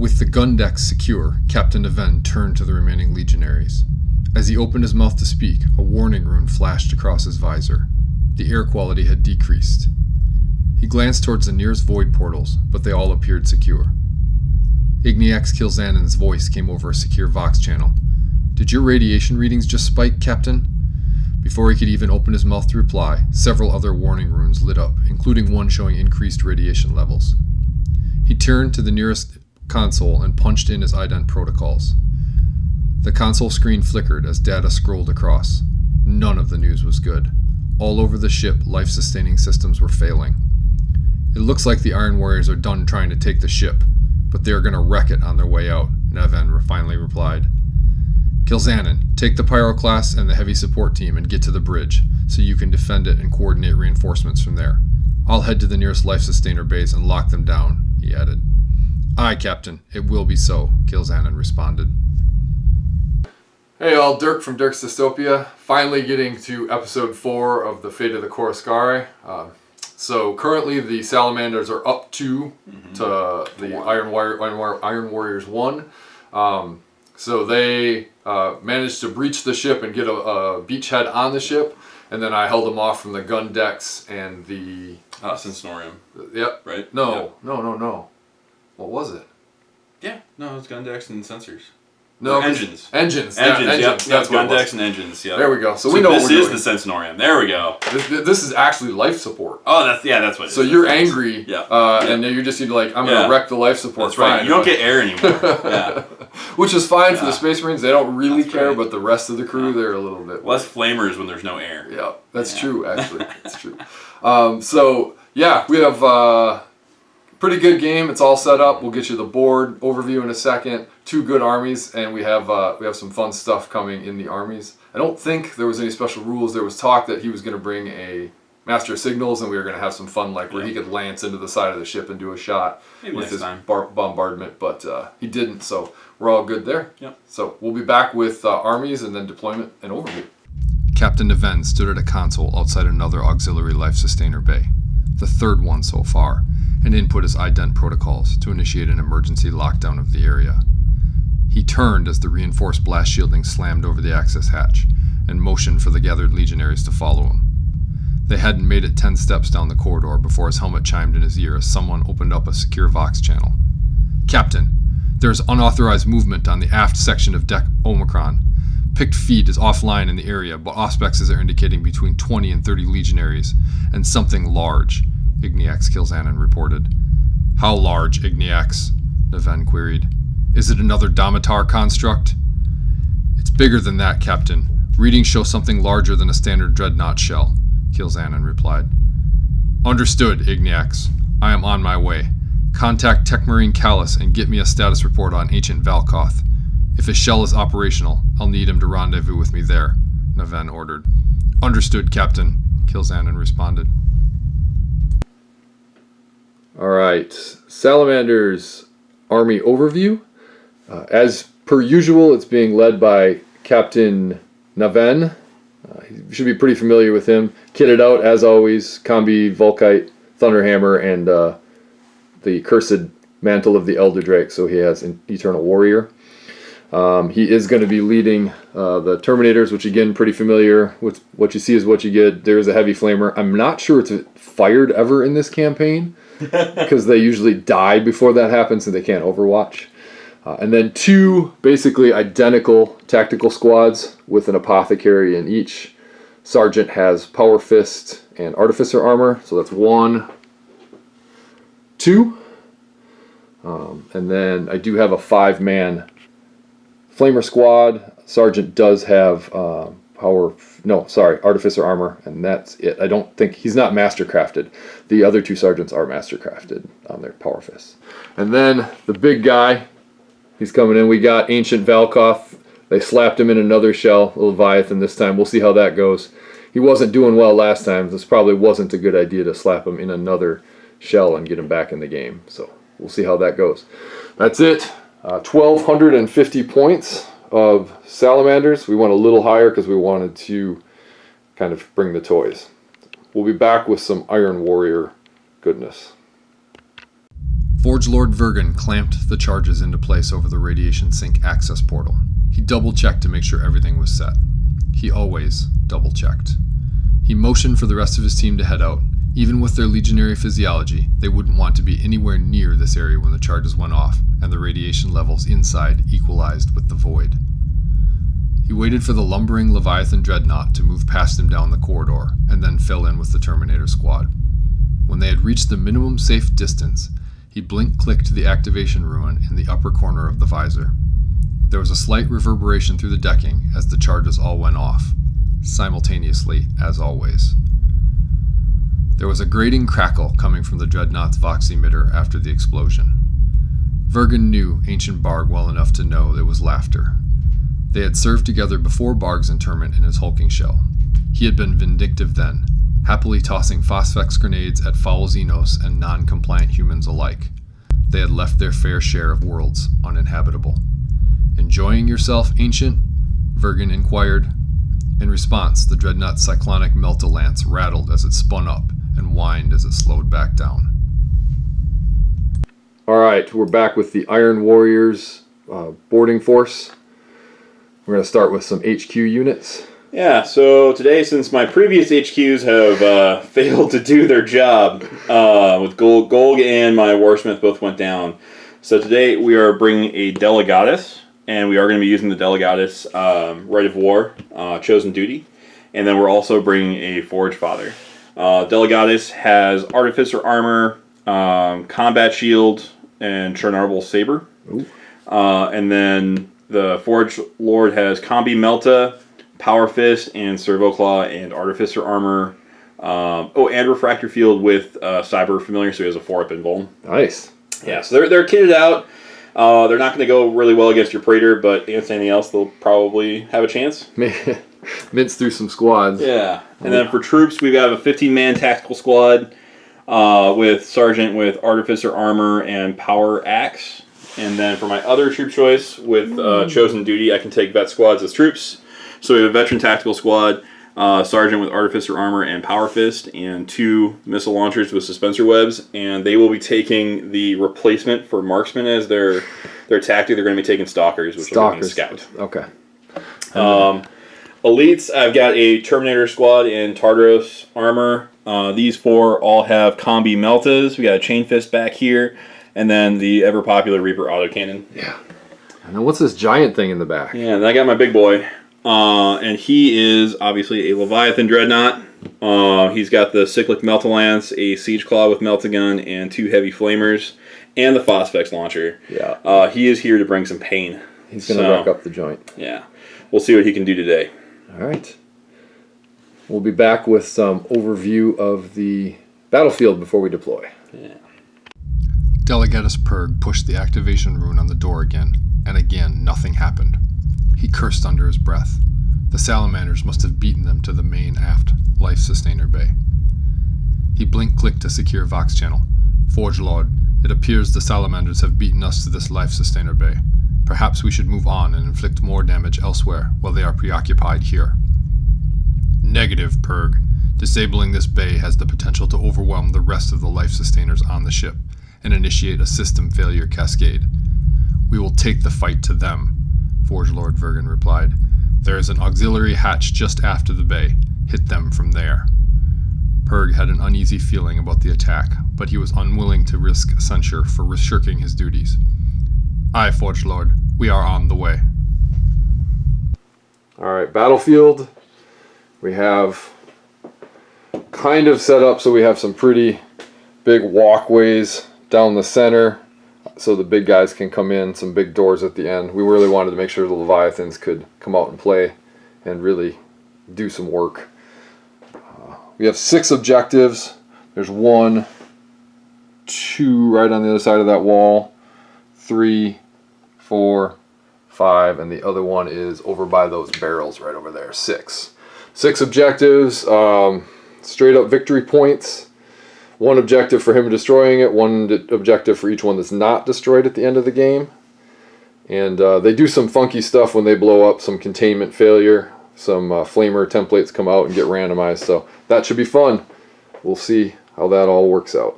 With the gun decks secure, Captain Naven turned to the remaining legionaries. As he opened his mouth to speak, a warning rune flashed across his visor. The air quality had decreased. He glanced towards the nearest void portals, but they all appeared secure. Igniax Kil'Zanon's voice came over a secure Vox channel. "Did your radiation readings just spike, Captain?" Before he could even open his mouth to reply, several other warning runes lit up, including one showing increased radiation levels. He turned to the nearest console and punched in his ident protocols. The console screen flickered as data scrolled across. None of the news was good. All over the ship, life-sustaining systems were failing. "It looks like the Iron Warriors are done trying to take the ship, but they are going to wreck it on their way out," Naven finally replied. "Kil'Zanon, take the Pyro class and the heavy support team and get to the bridge, so you can defend it and coordinate reinforcements from there. I'll head to the nearest life-sustainer base and lock them down," he added. "Aye, Captain, it will be so," Kil'Zanon responded. Hey all, Dirk from Dirk's Dystopia, finally getting to episode 4 of the Fate of the Coruscare. So currently the Salamanders are up 2 to the Iron Warriors 1. So they managed to breach the ship and get a beachhead on the ship, and then I held them off from the gun decks and the... Sensorium. Yep. Right? No. What was it? Yeah, no, it's gun decks and sensors. No, engines. Engines. Yep. That's gun decks and engines. Yeah. There we go. So we know what we're doing. This is the Sensorium. There we go. This is actually life support. Oh, that's what it is. So you're angry, yeah. And you're just like, I'm going to wreck the life support. That's right. Fine, you don't get air anymore. Yeah. Which is fine for the Space Marines. They don't really care, but the rest of the crew, they're a little bit... Less flamers when there's no air. Yeah, that's true, actually. That's true. So, yeah, we have... pretty good game. It's all set up. We'll get you the board overview in a second. 2 good armies, and we have some fun stuff coming in the armies. I don't think there was any special rules. There was talk that he was going to bring a Master of Signals, and we were going to have some fun, like where he could lance into the side of the ship and do a shot with his bombardment, but he didn't. So we're all good there. Yep. So we'll be back with armies and then deployment and overview. Captain Naven stood at a console outside another auxiliary life sustainer bay, the 3rd one so far, and input his ident protocols to initiate an emergency lockdown of the area. He turned as the reinforced blast shielding slammed over the access hatch and motioned for the gathered legionaries to follow him. They hadn't made it 10 steps down the corridor before his helmet chimed in his ear as someone opened up a secure Vox channel. "Captain, there is unauthorized movement on the aft section of Deck Omicron. Picked feed is offline in the area, but auspexes are indicating between 20 and 30 legionaries, and something large," Igniax Kil'Zanon reported. "How large, Igniax?" Naven queried. "Is it another Domitar construct?" "It's bigger than that, Captain. Readings show something larger than a standard dreadnought shell," Kil'Zanon replied. "Understood, Igniax. I am on my way. Contact Techmarine Callus and get me a status report on Ancient Valkoth. If his shell is operational, I'll need him to rendezvous with me there," Naven ordered. "Understood, Captain," Kil'Zanon responded. Alright, Salamanders Army Overview. As per usual, it's being led by Captain Naven. You should be pretty familiar with him. Kitted out, as always, Combi, Volkite, Thunderhammer, and the Cursed Mantle of the Elder Drake, so he has an Eternal Warrior. He is going to be leading the Terminators, which again, pretty familiar with what you see is what you get. There's a Heavy Flamer. I'm not sure it's fired ever in this campaign, because they usually die before that happens and they can't overwatch. And then 2 basically identical tactical squads with an Apothecary in each. Sergeant has Power Fist and Artificer Armor, so that's 1, 2. And then I do have a 5-man Flamer squad. Sergeant does have Artificer Armor, and that's it. I don't think he's not mastercrafted. The other 2 sergeants are mastercrafted on their Power Fists. And then the big guy, he's coming in. We got Ancient Valkoth. They slapped him in another shell, Leviathan this time. We'll see how that goes. He wasn't doing well last time. This probably wasn't a good idea to slap him in another shell and get him back in the game. So we'll see how that goes. That's it. 1,250 points of Salamanders. We went a little higher because we wanted to kind of bring the toys. We'll be back with some Iron Warrior goodness. Forge Lord Vergen clamped the charges into place over the radiation sink access portal. He double-checked to make sure everything was set. He always double-checked. He motioned for the rest of his team to head out. Even with their legionary physiology, they wouldn't want to be anywhere near this area when the charges went off and the radiation levels inside equalized with the void. He waited for the lumbering Leviathan dreadnought to move past him down the corridor, and then fell in with the Terminator squad. When they had reached the minimum safe distance, he blink-clicked the activation ruin in the upper corner of the visor. There was a slight reverberation through the decking as the charges all went off, simultaneously as always. There was a grating crackle coming from the dreadnought's Vox emitter after the explosion. Vergen knew Ancient Barg well enough to know it was laughter. They had served together before Barg's interment in his hulking shell. He had been vindictive then, happily tossing phosphex grenades at foul Xenos and non-compliant humans alike. They had left their fair share of worlds uninhabitable. "Enjoying yourself, Ancient?" Vergen inquired. In response, the dreadnought's cyclonic melt-a-lance rattled as it spun up and whined as it slowed back down. Alright, we're back with the Iron Warriors boarding force. We're going to start with some HQ units. Yeah, so today, since my previous HQs have failed to do their job, with Golg and my Warsmith both went down. So today we are bringing a Delegatus, and we are going to be using the Delegatus Rite of War, Chosen Duty. And then we're also bringing a Forge Father. Delegatus has Artificer Armor, Combat Shield, and Chernobyl Saber. And then the Forge Lord has Combi Melta, Power Fist, and Servo Claw, and Artificer Armor. And Refractor Field with Cyber Familiar, so he has a 4-up invuln. Nice. Yeah, so they're kitted out. They're not going to go really well against your Praetor, but against anything else, they'll probably have a chance. Mince through some squads. Yeah. And then for troops, we've got a 15-man tactical squad with Sergeant with Artificer Armor and Power Axe. And then for my other troop choice with Chosen Duty, I can take vet squads as troops. So we have a veteran tactical squad, Sergeant with Artificer Armor and Power Fist, and 2 missile launchers with suspensor webs. And they will be taking the replacement for Marksman as their tactic. They're going to be taking Stalkers, which will be Scout. Okay. Elites, I've got a Terminator squad in Tartaros Armor. These 4 all have Combi Meltas. We got a Chain Fist back here. And then the ever-popular Reaper autocannon. Yeah. And then what's this giant thing in the back? Yeah, then I got my big boy. And he is obviously a Leviathan Dreadnought. He's got the Cyclic Melt-a-Lance, a Siege Claw with Melt-a-Gun, and 2 heavy flamers, and the Phosphex launcher. Yeah. He is here to bring some pain. He's going to wreck up the joint. Yeah. We'll see what he can do today. All right. We'll be back with some overview of the battlefield before we deploy. Yeah. Delegatus Purg pushed the activation rune on the door again, and again nothing happened. He cursed under his breath. The Salamanders must have beaten them to the main aft life sustainer bay. He blink-clicked to secure Vox channel. "Forge Lord, it appears the Salamanders have beaten us to this life sustainer bay. Perhaps we should move on and inflict more damage elsewhere while they are preoccupied here." "Negative, Purg. Disabling this bay has the potential to overwhelm the rest of the life sustainers on the ship and initiate a system failure cascade. We will take the fight to them," Forge Lord Vergen replied. "There is an auxiliary hatch just aft of the bay. Hit them from there." Purg had an uneasy feeling about the attack, but he was unwilling to risk censure for shirking his duties. "Aye, Forge Lord, we are on the way." Alright, battlefield. We have kind of set up so we have some pretty big walkways down the center so the big guys can come in, some big doors at the end. We really wanted to make sure the Leviathans could come out and play and really do some work. We have 6 objectives. There's 1, 2 right on the other side of that wall, 3, 4, 5, and the other one is over by those barrels right over there. 6 objectives, straight up victory points. 1 objective for him destroying it, 1 objective for each one that's not destroyed at the end of the game. And they do some funky stuff when they blow up, some containment failure, some flamer templates come out and get randomized, so that should be fun. We'll see how that all works out.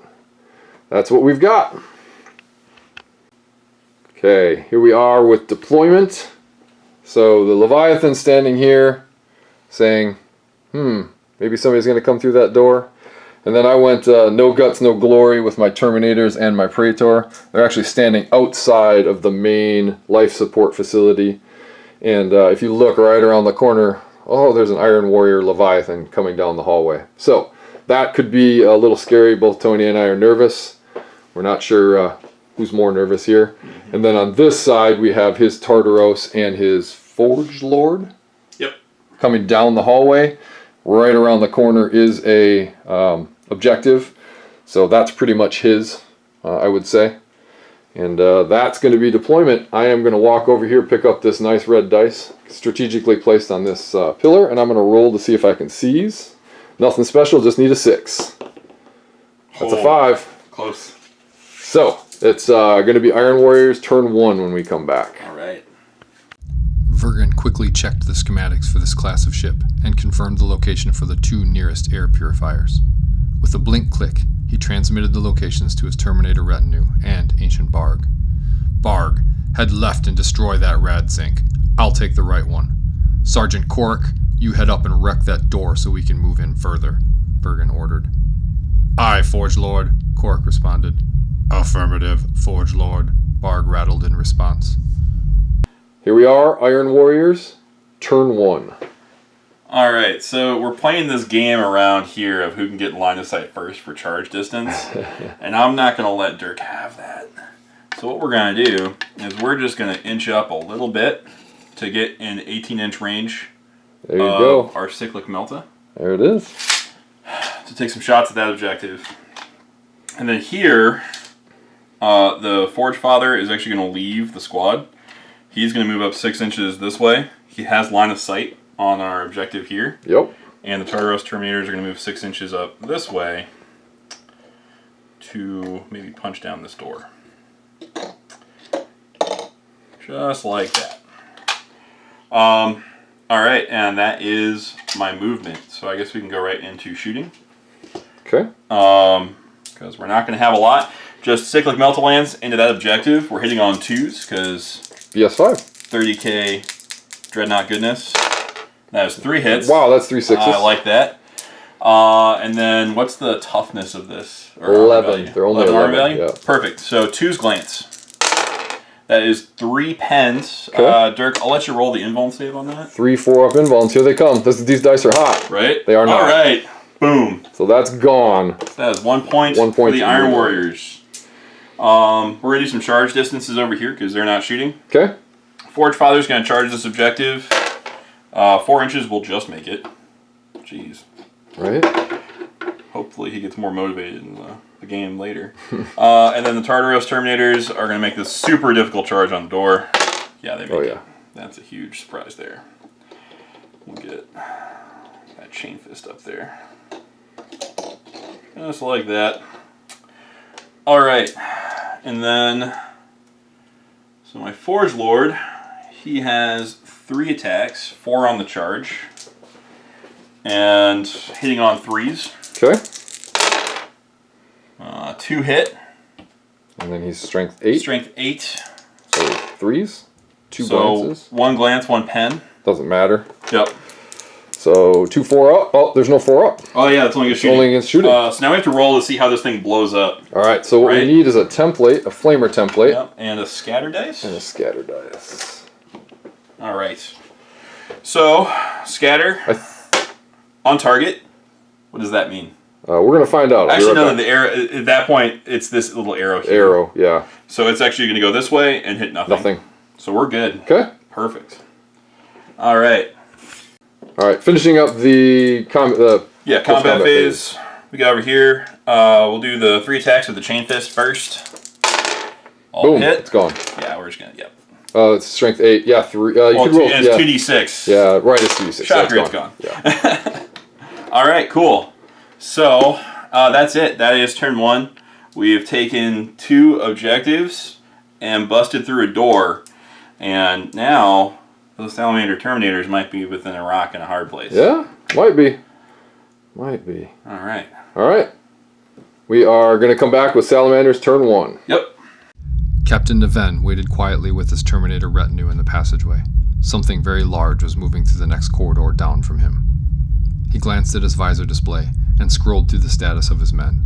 That's what we've got. Okay, here we are with deployment. So the Leviathan standing here saying, maybe somebody's going to come through that door. And then I went no guts, no glory with my Terminators and my Praetor. They're actually standing outside of the main life support facility. And if you look right around the corner, oh, there's an Iron Warrior Leviathan coming down the hallway. So that could be a little scary. Both Tony and I are nervous. We're not sure who's more nervous here. And then on this side, we have his Tartaros and his Forge Lord. Yep. Coming down the hallway. Right around the corner is a objective. So that's pretty much his, I would say. And that's going to be deployment. I am going to walk over here, pick up this nice red dice, strategically placed on this pillar, and I'm going to roll to see if I can seize. Nothing special, just need a 6. That's a 5. Close. So, it's going to be Iron Warriors turn 1 when we come back. All right. Vergen quickly checked the schematics for this class of ship and confirmed the location for the 2 nearest air purifiers. With a blink click, he transmitted the locations to his Terminator retinue and Ancient Barg. Barg, head left and destroy that rad sink. I'll take the right one. Sergeant Cork, you head up and wreck that door so we can move in further, Vergen ordered. Aye, Forge Lord, Cork responded. Affirmative, Forge Lord, Barg rattled in response. Here we are, Iron Warriors, turn 1. Alright, so we're playing this game around here of who can get line of sight first for charge distance. And I'm not going to let Dirk have that. So what we're going to do is we're just going to inch up a little bit to get in 18-inch range There you go. our Cyclic Melta. There it is. To take some shots at that objective. And then here, the Forge Father is actually going to leave the squad. He's going to move up 6 inches this way. He has line of sight on our objective here. Yep. And the Tartaros Terminators are going to move 6 inches up this way to maybe punch down this door. Just like that. Alright, and that is my movement. So I guess we can go right into shooting. Okay. Because we're not going to have a lot. Just Cyclic Melta lands into that objective. We're hitting on 2s because BS5. 30k Dreadnought goodness. That is 3 hits. Wow, that's 3 6s. I like that. And then what's the toughness of this? Or 11. They're only 11 armor value? Yeah. Perfect. So 2's glance. That is 3 pens. Okay. Dirk, I'll let you roll the invuln save on that. 3 4 up invulns. Here they come. These dice are hot. Right? They are not. All right. Boom. So that's gone. That is 1 point, 1 point for the to Iron you. Warriors. We're going to do some charge distances over here because they're not shooting. Okay. Forge Father's going to charge this objective. 4 inches will just make it. Jeez. Right. Hopefully he gets more motivated in the game later. And then the Tartaros Terminators are going to make this super difficult charge on the door. Yeah, they make it. That's a huge surprise there. We'll get that chain fist up there. Just like that. Alright. And then, so my Forge Lord, he has 3 attacks, 4 on the charge, and hitting on 3s. Okay. 2 hit. And then he's strength 8. Strength 8. So 3s. 2 So glances. 1 glance, 1 pen. Doesn't matter. Yep. So 2 4 up. Oh, there's no 4 up. Oh yeah, that's only against It's only against shooting. So now we have to roll to see how this thing blows up. Alright, so what we need is a template, a flamer template. Yep. And a scatter dice. And a scatter dice. Alright. So, scatter on target. What does that mean? We're going to find out. Actually, no, the arrow, at that point, it's this little arrow here. Arrow, yeah. So it's actually going to go this way and hit nothing. Nothing. So we're good. Okay. Perfect. Alright. Alright, finishing up the combat phase. We got over here. We'll do the 3 attacks with the chain fist first. All Boom, hit. it's gone. Yeah, we're just going to, yep. It's strength 8. Yeah, 3. You Well, could roll. it's 2d6. Yeah, right, it's 2d6. Shock Yeah, rate's gone. Yeah. Alright, cool. So, that's it. That is turn 1. We have taken 2 objectives and busted through a door. And now, those Salamander Terminators might be within a rock and a hard place. Yeah, might be. Might be. Alright. Alright. We are going to come back with Salamanders turn 1. Yep. Captain Neven waited quietly with his Terminator retinue in the passageway. Something very large was moving through the next corridor down from him. He glanced at his visor display and scrolled through the status of his men.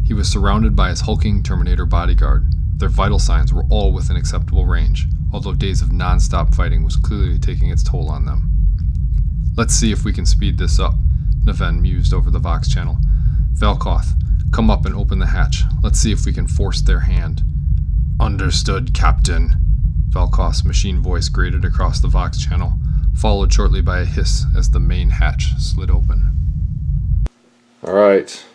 He was surrounded by his hulking Terminator bodyguard. Their vital signs were all within acceptable range, although days of non-stop fighting was clearly taking its toll on them. Let's see if we can speed this up, Neven mused over the Vox channel. Velkoth, come up and open the hatch. Let's see if we can force their hand. Understood, Captain. Velkoth's machine voice grated across the Vox channel, followed shortly by a hiss as the main hatch slid open. Alright.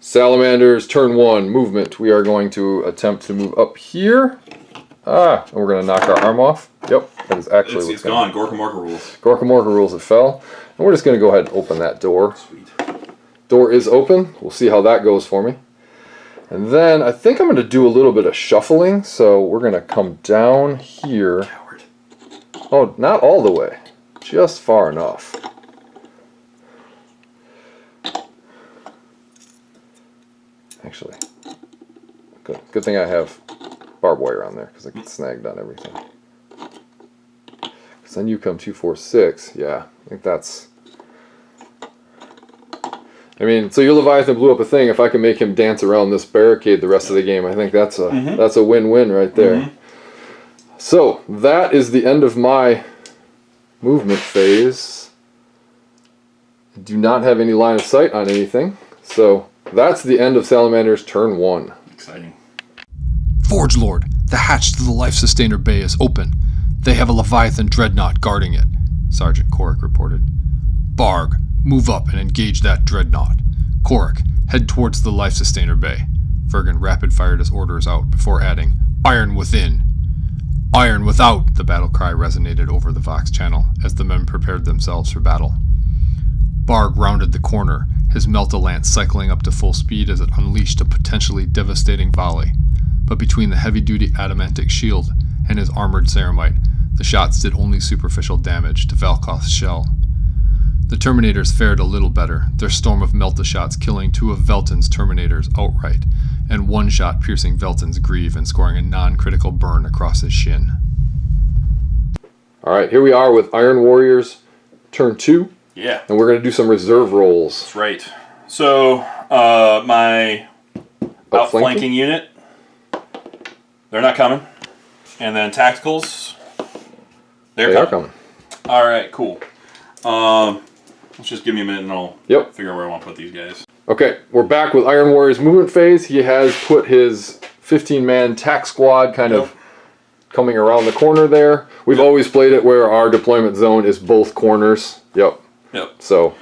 Salamanders, turn 1, movement. We are going to attempt to move up here. And we're going to knock our arm off. Yep, that is actually it's gone. Gorka Morka rules. Gorka Morka rules, it fell. And we're just going to go ahead and open that door. Sweet. Door is open. We'll see how that goes for me. And then I think I'm going to do a little bit of shuffling. So we're going to come down here. Coward. Oh, not all the way. Just far enough. Actually, good thing I have barbed wire on there because I get snagged on everything. Because then you come 2, 4, 6. Yeah, I think that's... I mean, so your Leviathan blew up a thing. If I can make him dance around this barricade the rest of the game, I think that's a win-win right there. So that is the end of my movement phase. I do not have any line of sight on anything. So that's the end of Salamander's turn 1. Exciting. Forge Lord, the hatch to the Life Sustainer Bay is open. They have a Leviathan dreadnought guarding it, Sergeant Korik reported. Barg, move up and engage that dreadnought. Korik, head towards the Life Sustainer Bay. Vergen rapid-fired his orders out before adding, Iron within. Iron without, the battle cry resonated over the Vox channel as the men prepared themselves for battle. Barg rounded the corner, his Melta-lance cycling up to full speed as it unleashed a potentially devastating volley. But between the heavy-duty adamantic shield and his armored ceramite, the shots did only superficial damage to Velkoth's shell. The Terminators fared a little better, their storm of Melta shots killing 2 of Velton's Terminators outright, and 1 shot piercing Velton's greave and scoring a non-critical burn across his shin. Alright, here we are with Iron Warriors, turn 2. Yeah. And we're going to do some reserve rolls. That's right. So, my outflanking unit, they're not coming. And then tacticals, they are coming. Alright, cool. Let's just give me a minute and I'll figure out where I want to put these guys. Okay, we're back with Iron Warriors movement phase. He has put his 15-man tac squad kind of coming around the corner there. We've always played it where our deployment zone is both corners. Yep. So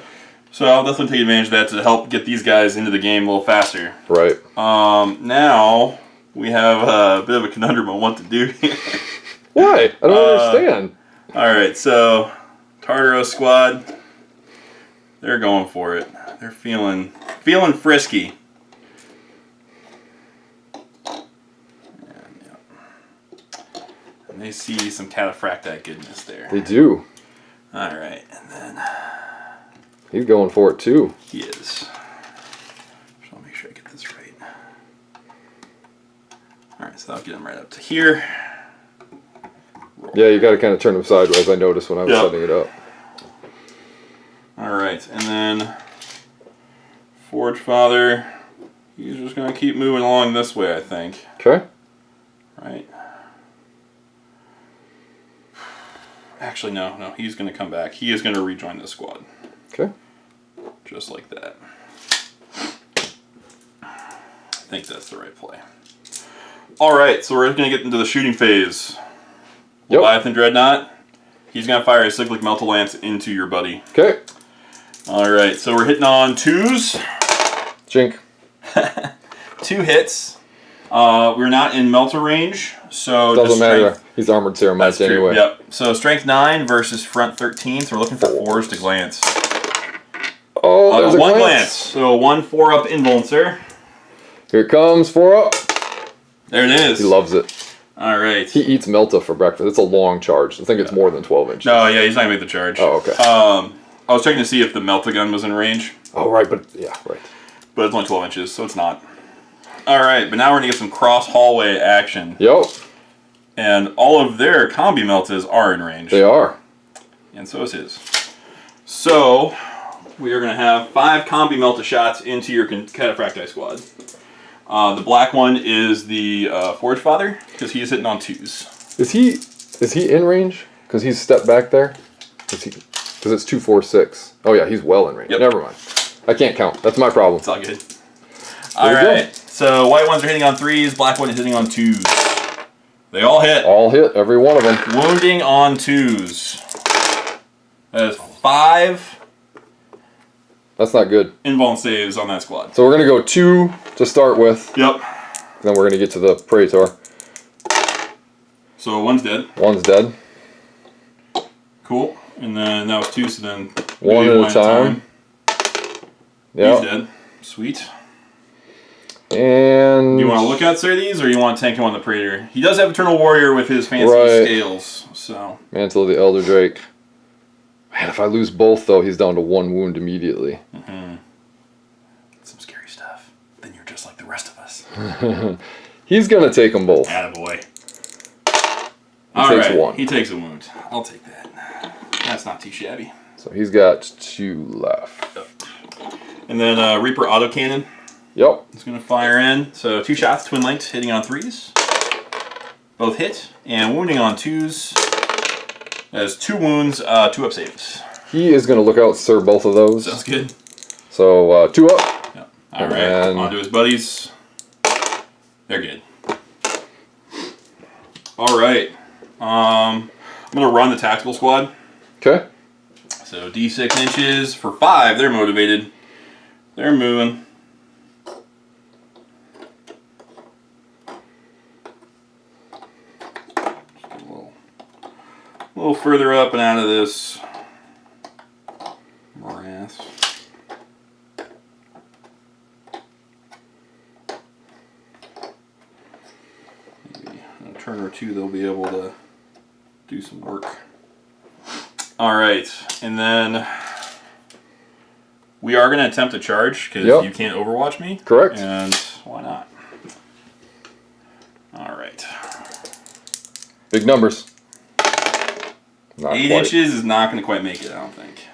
I'll definitely take advantage of that to help get these guys into the game a little faster. Right. Now we have a bit of a conundrum on what to do here. Why? I don't understand. Alright, so Tartaros squad, they're going for it. They're feeling frisky. And they see some cataphractite goodness there. They do. Alright, and then he's going for it too. He is. So I'll make sure I get this right. Alright, so I'll get him right up to here. Roll. Yeah, you got to kind of turn him sideways, I noticed when I was setting it up. Alright, and then Forge Father, he's just going to keep moving along this way, I think. Okay. Right. Actually, no, he's going to come back. He is going to rejoin the squad. Okay. Just like that. I think that's the right play. Alright, so we're going to get into the shooting phase. Leviathan Dreadnought, he's going to fire a cyclic Melta-lance into your buddy. Okay. Alright, so we're hitting on 2s. Jink. 2 hits. We're not in Melta range, so doesn't matter. He's armored ceramides anyway. Yep. So strength 9 versus front 13. So we're looking for 4s to glance. Oh, there's a 1 glance. So 1 4-up involuncer. Here it comes, 4-up. There it is. He loves it. All right. He eats Melta for breakfast. It's a long charge. I think it's more than 12 inches. No, yeah, he's not gonna make the charge. Oh, okay. I was checking to see if the Melta gun was in range. Oh, right, but yeah, right. But it's only 12 inches, so it's not. All right, but now we're gonna get some cross hallway action. Yep. And all of their combi meltas are in range. They are. And so is his. So, we are going to have 5 combi melta shots into your Cataphracti squad. The black one is the Forge Father, because he is hitting on 2s. Is he in range? Because he's stepped back there? Because it's 2, 4, 6. Oh yeah, he's well in range. Yep. Never mind. I can't count. That's my problem. It's all good. Alright, so white ones are hitting on 3s, black one is hitting on 2s. They all hit. All hit, every one of them. Wounding on 2s. That is 5 That's not good. invuln saves on that squad. So we're going to go 2 to start with. Yep. Then we're going to get to the Praetor. So one's dead. One's dead. Cool. And then that was 2, so then... One at a time. Yep. He's dead. Sweet. And... Do you want to look at these, or you want to tank him on the Praetor? He does have Eternal Warrior with his fancy scales, so... Mantle of the Elder Drake. Man, if I lose both, though, he's down to 1 wound immediately. Mm-hmm. Some scary stuff. Then you're just like the rest of us. He's going to take them both. Attaboy. He takes 1. He takes a wound. I'll take that. That's not too shabby. So he's got 2 left. Yep. And then Reaper Autocannon. Yep. It's going to fire in. So 2 shots, twin linked, hitting on 3s. Both hit. And wounding on 2s. That is 2 wounds, 2 up saves. He is going to look out, sir, both of those. Sounds good. So 2 up. Yep. All right. On to his buddies. They're good. All right. I'm going to run the tactical squad. Okay. So D6 inches for 5. They're motivated. They're moving. Just a little further up and out of this morass. Maybe in a turn or 2 they'll be able to do some work. Alright, and then we are going to attempt to charge because you can't overwatch me. Correct. And why not? Alright. Big numbers. Not 8 quite. inches is not going to quite make it, I don't think.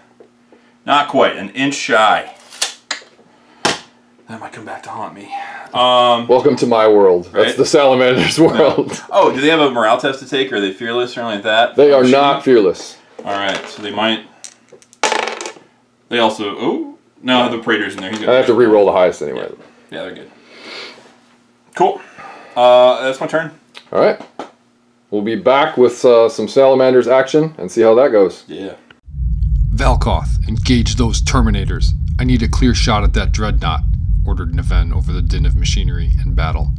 Not quite. An inch shy. That might come back to haunt me. Welcome to my world. That's right? the Salamanders world. No. Oh, do they have a morale test to take? Are they fearless or anything like that? They are not fearless. Alright, so they might... They also... Oh, no, the Praetor's in there. He's I have to re-roll the highest anyway. Yeah, they're good. Cool. That's my turn. Alright. We'll be back with some Salamanders action and see how that goes. Yeah. Valkoth, engage those Terminators. I need a clear shot at that Dreadnought, ordered Neven over the din of machinery and battle.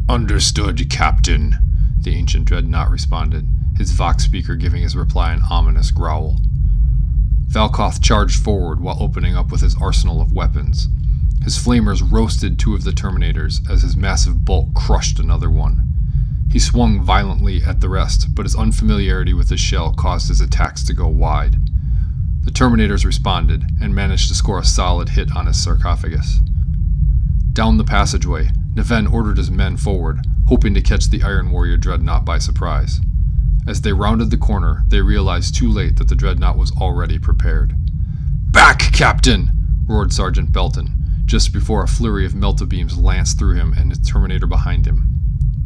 Understood, Captain, the ancient Dreadnought responded, his Vox speaker giving his reply an ominous growl. Valkoth charged forward while opening up with his arsenal of weapons. His flamers roasted 2 of the Terminators as his massive bulk crushed another one. He swung violently at the rest, but his unfamiliarity with his shell caused his attacks to go wide. The Terminators responded and managed to score a solid hit on his sarcophagus. Down the passageway, Neven ordered his men forward, hoping to catch the Iron Warrior Dreadnought by surprise. As they rounded the corner, they realized too late that the Dreadnought was already prepared. "Back, Captain!" roared Sergeant Belton, just before a flurry of melta-beams lanced through him and his Terminator behind him.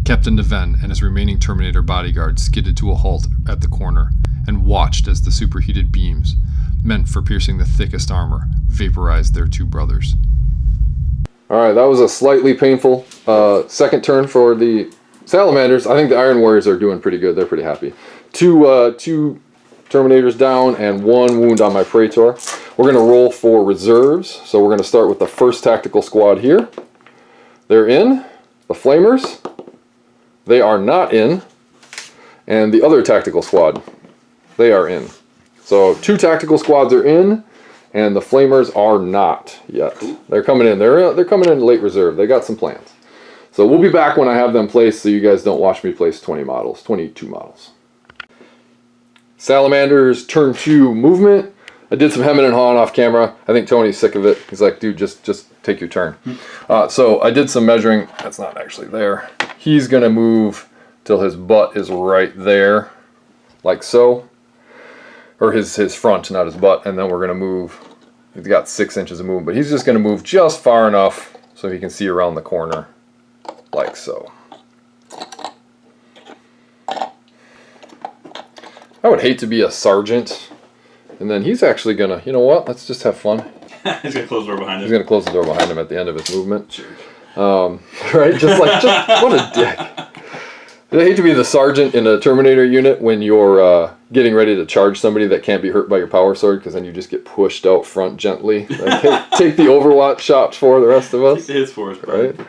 Captain Neven and his remaining Terminator bodyguard skidded to a halt at the corner and watched as the superheated beams, meant for piercing the thickest armor, vaporized their 2 brothers. Alright, that was a slightly painful second turn for the Salamanders. I think the Iron Warriors are doing pretty good. They're pretty happy. 2 Terminators down and 1 wound on my Praetor. We're going to roll for reserves. So we're going to start with the first tactical squad here. They're in. The Flamers. They are not in. And the other tactical squad. They are in. So 2 tactical squads are in. And the Flamers are not yet. They're coming in. They're coming in late reserve. They got some plans. So we'll be back when I have them placed so you guys don't watch me place 22 models. Salamanders turn 2 movement. I did some hemming and hawing off camera. I think Tony's sick of it. He's like, dude, just take your turn. So I did some measuring. That's not actually there. He's going to move till his butt is right there, like so. Or his front, not his butt. And then we're going to move. He's got 6 inches of movement, but he's just going to move just far enough so he can see around the corner, like so. I would hate to be a sergeant. And then he's actually going to, you know what? Let's just have fun. He's going to close the door behind him. He's going to close the door behind him at the end of his movement. Sure. Right? Just what a dick. I hate to be the sergeant in a Terminator unit when you're getting ready to charge somebody that can't be hurt by your power sword, because then you just get pushed out front gently. Like, hey, take the Overwatch shot for the rest of us. Take the hits for us, bro. Right?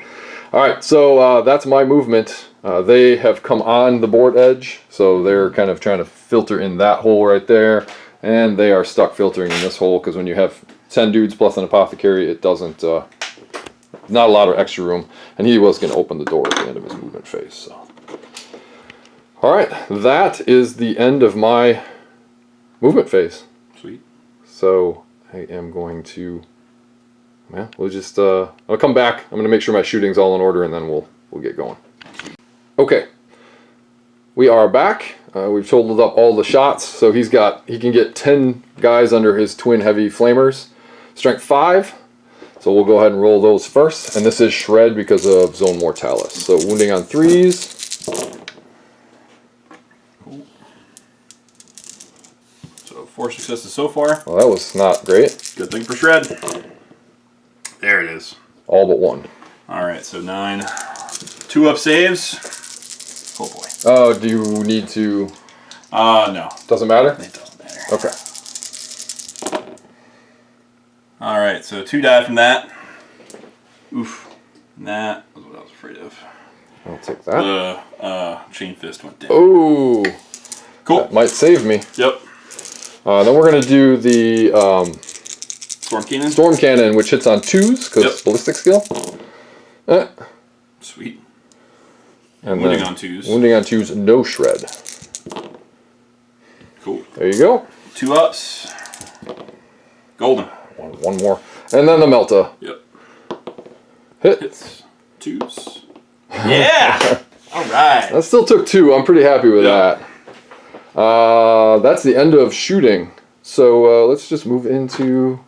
All right, so that's my movement. They have come on the board edge, so they're kind of trying to filter in that hole right there, and they are stuck filtering in this hole, because when you have 10 dudes plus an apothecary, it doesn't, not a lot of extra room, and he was going to open the door at the end of his movement phase, so. All right, that is the end of my movement phase. Sweet. So I am going to, yeah, we'll just, I'll come back. I'm going to make sure my shooting's all in order, and then we'll get going. Okay, we are back. We've totaled up all the shots. So he can get 10 guys under his twin heavy flamers. Strength 5. So we'll go ahead and roll those first. And this is shred because of zone mortalis. So wounding on 3s. So 4 successes so far. Well, that was not great. Good thing for shred. There it is. All but 1. All right, so 9. 2 up saves. Oh boy. Oh, do you need to? No. Doesn't matter? It doesn't matter. Okay. All right, so 2 die from that. Oof. That was what I was afraid of. I'll take that. The chain fist went down. Oh. Cool. That might save me. Yep. Then we're going to do the Storm cannon. storm cannon, which hits on 2s, because ballistic skill. Sweet. And Wounding then on 2s. Wounding on 2s, no shred. Cool. There you go. 2 ups. Golden. One more. And then the Melta. Yep. Hit. Hits. 2s. Yeah! Alright. That still took 2. I'm pretty happy with that. That's the end of shooting. So let's just move into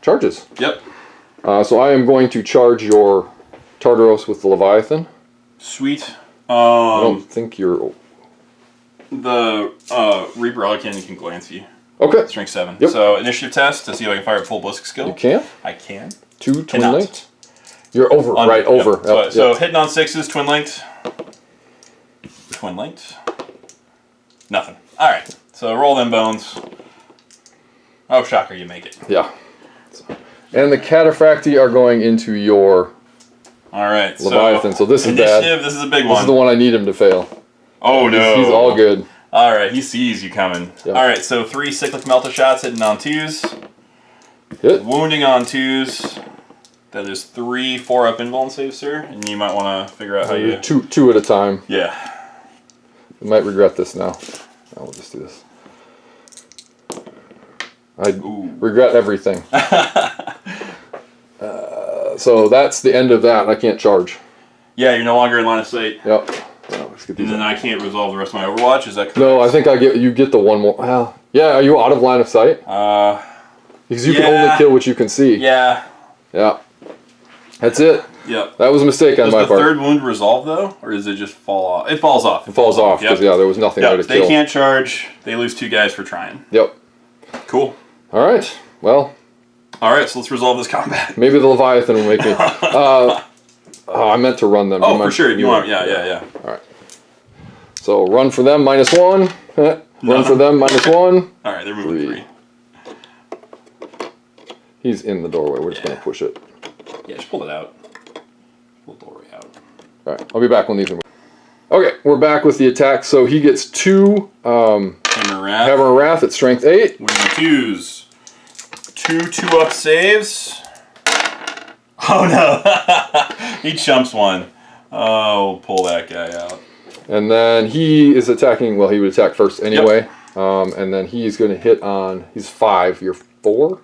charges. Yep. So I am going to charge your Tartaros with the Leviathan. Sweet. I don't think you're... The Reaper Cannon can glance you. Okay. Strength 7. Yep. So initiative test to see if I can fire a full ballistic skill. You can? I can. 2 twin Cannot. linked. You're over, right, Yep. over. Yep, So yep. hitting on 6s, twin linked. Twin linked. Nothing. Alright. So roll them bones. Oh, shocker, you make it. Yeah. And the Cataphracti are going into your Alright, Leviathan, so this is initiative, bad. this is a big This one. is the one I need him to fail. Oh no. He's all good. Alright, he sees you coming. Yep. Alright, so 3 cyclic melta shots hitting on 2s. Hit. Wounding on 2s. That is 3 4-up invuln saves, sir. And you might want to figure out how you... Two at a time. Yeah. You might regret this now. No, we'll just do this. I regret everything. So that's the end of that. I can't charge. Yeah, you're no longer in line of sight. Yep. No, let's get these And then out. I can't resolve the rest of my Overwatch, is that correct? No, I think you get the one more. Well, yeah, are you out of line of sight? Because you can only kill what you can see. Yeah. Yeah. That's it. Yep. That was a mistake on Does my the part. third wound resolve, though? Or does it just fall off? It falls off. It falls off because, yeah, there was nothing there to They kill. can't charge. They lose 2 guys for trying. Yep. Cool. All right. Well, Alright, so let's resolve this combat. maybe the Leviathan will make me. I meant to run them. Oh, for sure. If you want. Yeah. All right. So run for them, -1. Run for them, -1. Alright, they're moving 3. He's in the doorway. We're just going to push it. Yeah, just pull it out. Pull the doorway out. All right. I'll be back when these are. Okay, we're back with the attack. So he gets 2 Hammer Wrath. Hammer Wrath at strength 8. Winning 2s. 2 2-up saves. Oh no! He chumps one. Oh, we'll pull that guy out. And then he is attacking. Well, he would attack first anyway. And then he's going to hit on. He's 5. You're 4.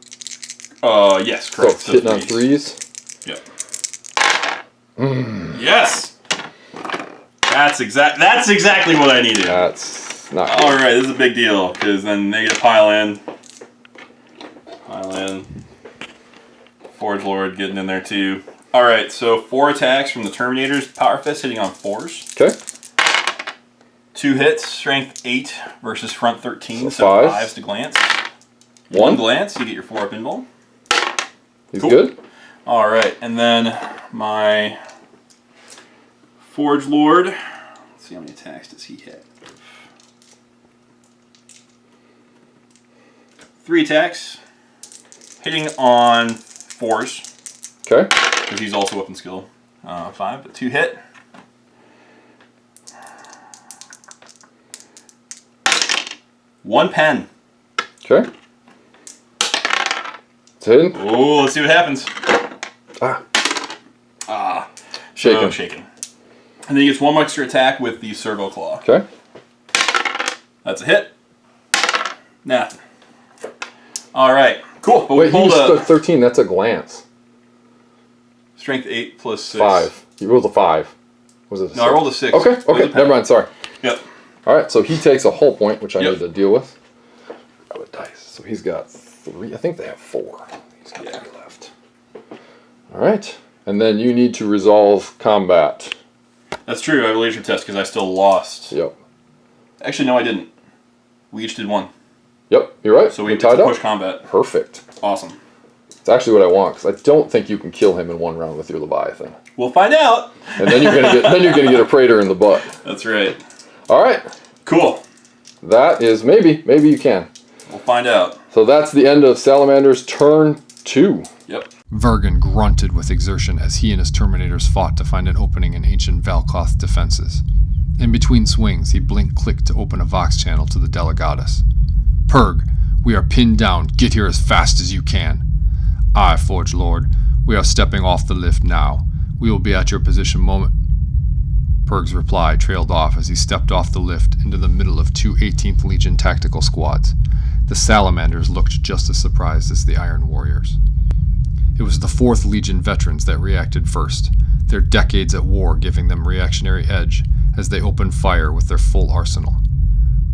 Yes, So correct. it's hitting on 3s. Yep. Yes. That's exactly what I needed. That's not good. All right, this is a big deal because then they get to pile in. Forge Lord getting in there too. All right, so 4 attacks from the Terminator's Power Fist hitting on 4s. Okay. 2 hits, strength 8 versus front 13, so 5s to glance. 1 glance, you get your 4-up invuln. He's good. All right, and then my Forge Lord. Let's see how many attacks does he hit. 3 attacks, hitting on 4s. Okay. Because he's also weapon skill 5, but 2 hit. One pen. Okay. It's hidden. Oh, let's see what happens. Shaken. So, shaken. And then he gets 1 extra attack with the Servo Claw. Okay. That's a hit. Nothing. All right. Cool. But Wait, we pulled he a was 13. That's a glance. strength 8 plus 6. 5. You rolled a 5. Was it a 6? No, I rolled a 6. Okay. Okay. Never mind. Sorry. Yep. All right. So he takes a hull point, which I need to deal with. Grab a dice. So he's got 3. I think they have 4. He's got 3 left. All right. And then you need to resolve combat. That's true. I have a leisure test because I still lost. Yep. Actually, no, I didn't. We each did 1. Yep. You're right. So we tied push up. combat. Perfect. Awesome. It's actually what I want because I don't think you can kill him in 1 round with your Leviathan. We'll find out. And then you're gonna get a Praetor in the butt. That's right. All right. Cool. That is maybe you can. We'll find out. So that's the end of Salamander's turn 2. Yep. Vergen grunted with exertion as he and his Terminators fought to find an opening in ancient Valkoth defenses. In between swings, he blink-clicked to open a Vox channel to the Delegatus. Purg, we are pinned down. Get here as fast as you can. Aye, Forge Lord. We are stepping off the lift now. We will be at your position moment. Purg's reply trailed off as he stepped off the lift into the middle of 2 18th Legion tactical squads. The Salamanders looked just as surprised as the Iron Warriors. It was the 4th Legion veterans that reacted first, their decades at war giving them reactionary edge as they opened fire with their full arsenal.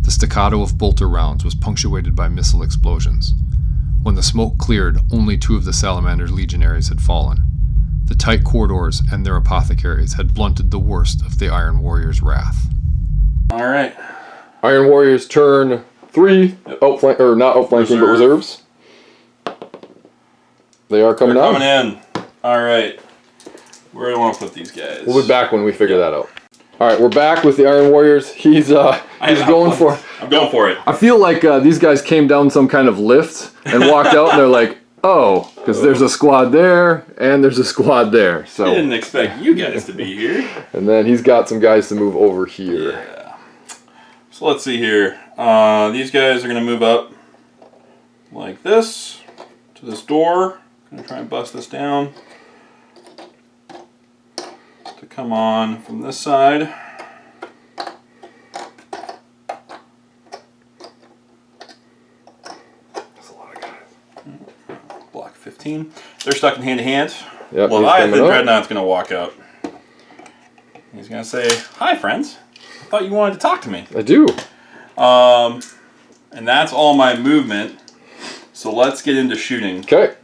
The staccato of bolter rounds was punctuated by missile explosions. When the smoke cleared, only 2 of the Salamander's legionaries had fallen. The tight corridors and their apothecaries had blunted the worst of the Iron Warriors' wrath. All right. Iron Warriors turn 3, outflank or not outflanking, but reserves. They are coming out. Coming in. All right. Where do I want to put these guys? We'll be back when we figure that out. All right, we're back with the Iron Warriors. He's going for. I'm going for it. I feel like these guys came down some kind of lift and walked out, and they're like, "Oh, because there's a squad there and there's a squad there." So I didn't expect you guys to be here. And then he's got some guys to move over here. Yeah. So let's see here. These guys are going to move up like this to this door. I'm going to try and bust this down to come on from this side. That's a lot of guys. Block 15. They're stuck in hand-to-hand. Yep, Leviathan Dreadnought's going to walk out. He's going to say, "Hi, friends. I thought you wanted to talk to me." I do. And that's all my movement. So let's get into shooting. Okay.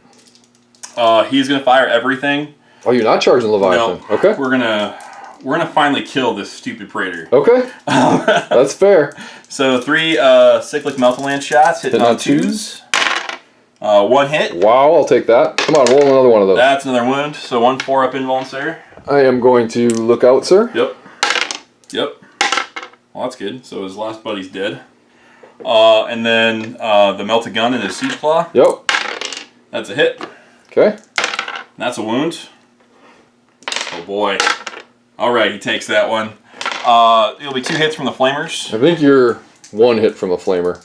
He's going to fire everything. Oh, you're not charging Leviathan. No, Okay. We're gonna finally kill this stupid Praetor. Okay. That's fair. So 3 cyclic Meltaland shots hitting on 2s. 1 hit. Wow, I'll take that. Come on, roll another one of those. That's another wound. So 1 4-up invuln, sir. I am going to look out, sir. Yep. Well, that's good. So his last buddy's dead. And then the melted gun and his siege claw. Yep. That's a hit. Okay. That's a wound. Oh boy. Alright, he takes that one. It'll be 2 hits from the flamers. I think you're 1 hit from a flamer.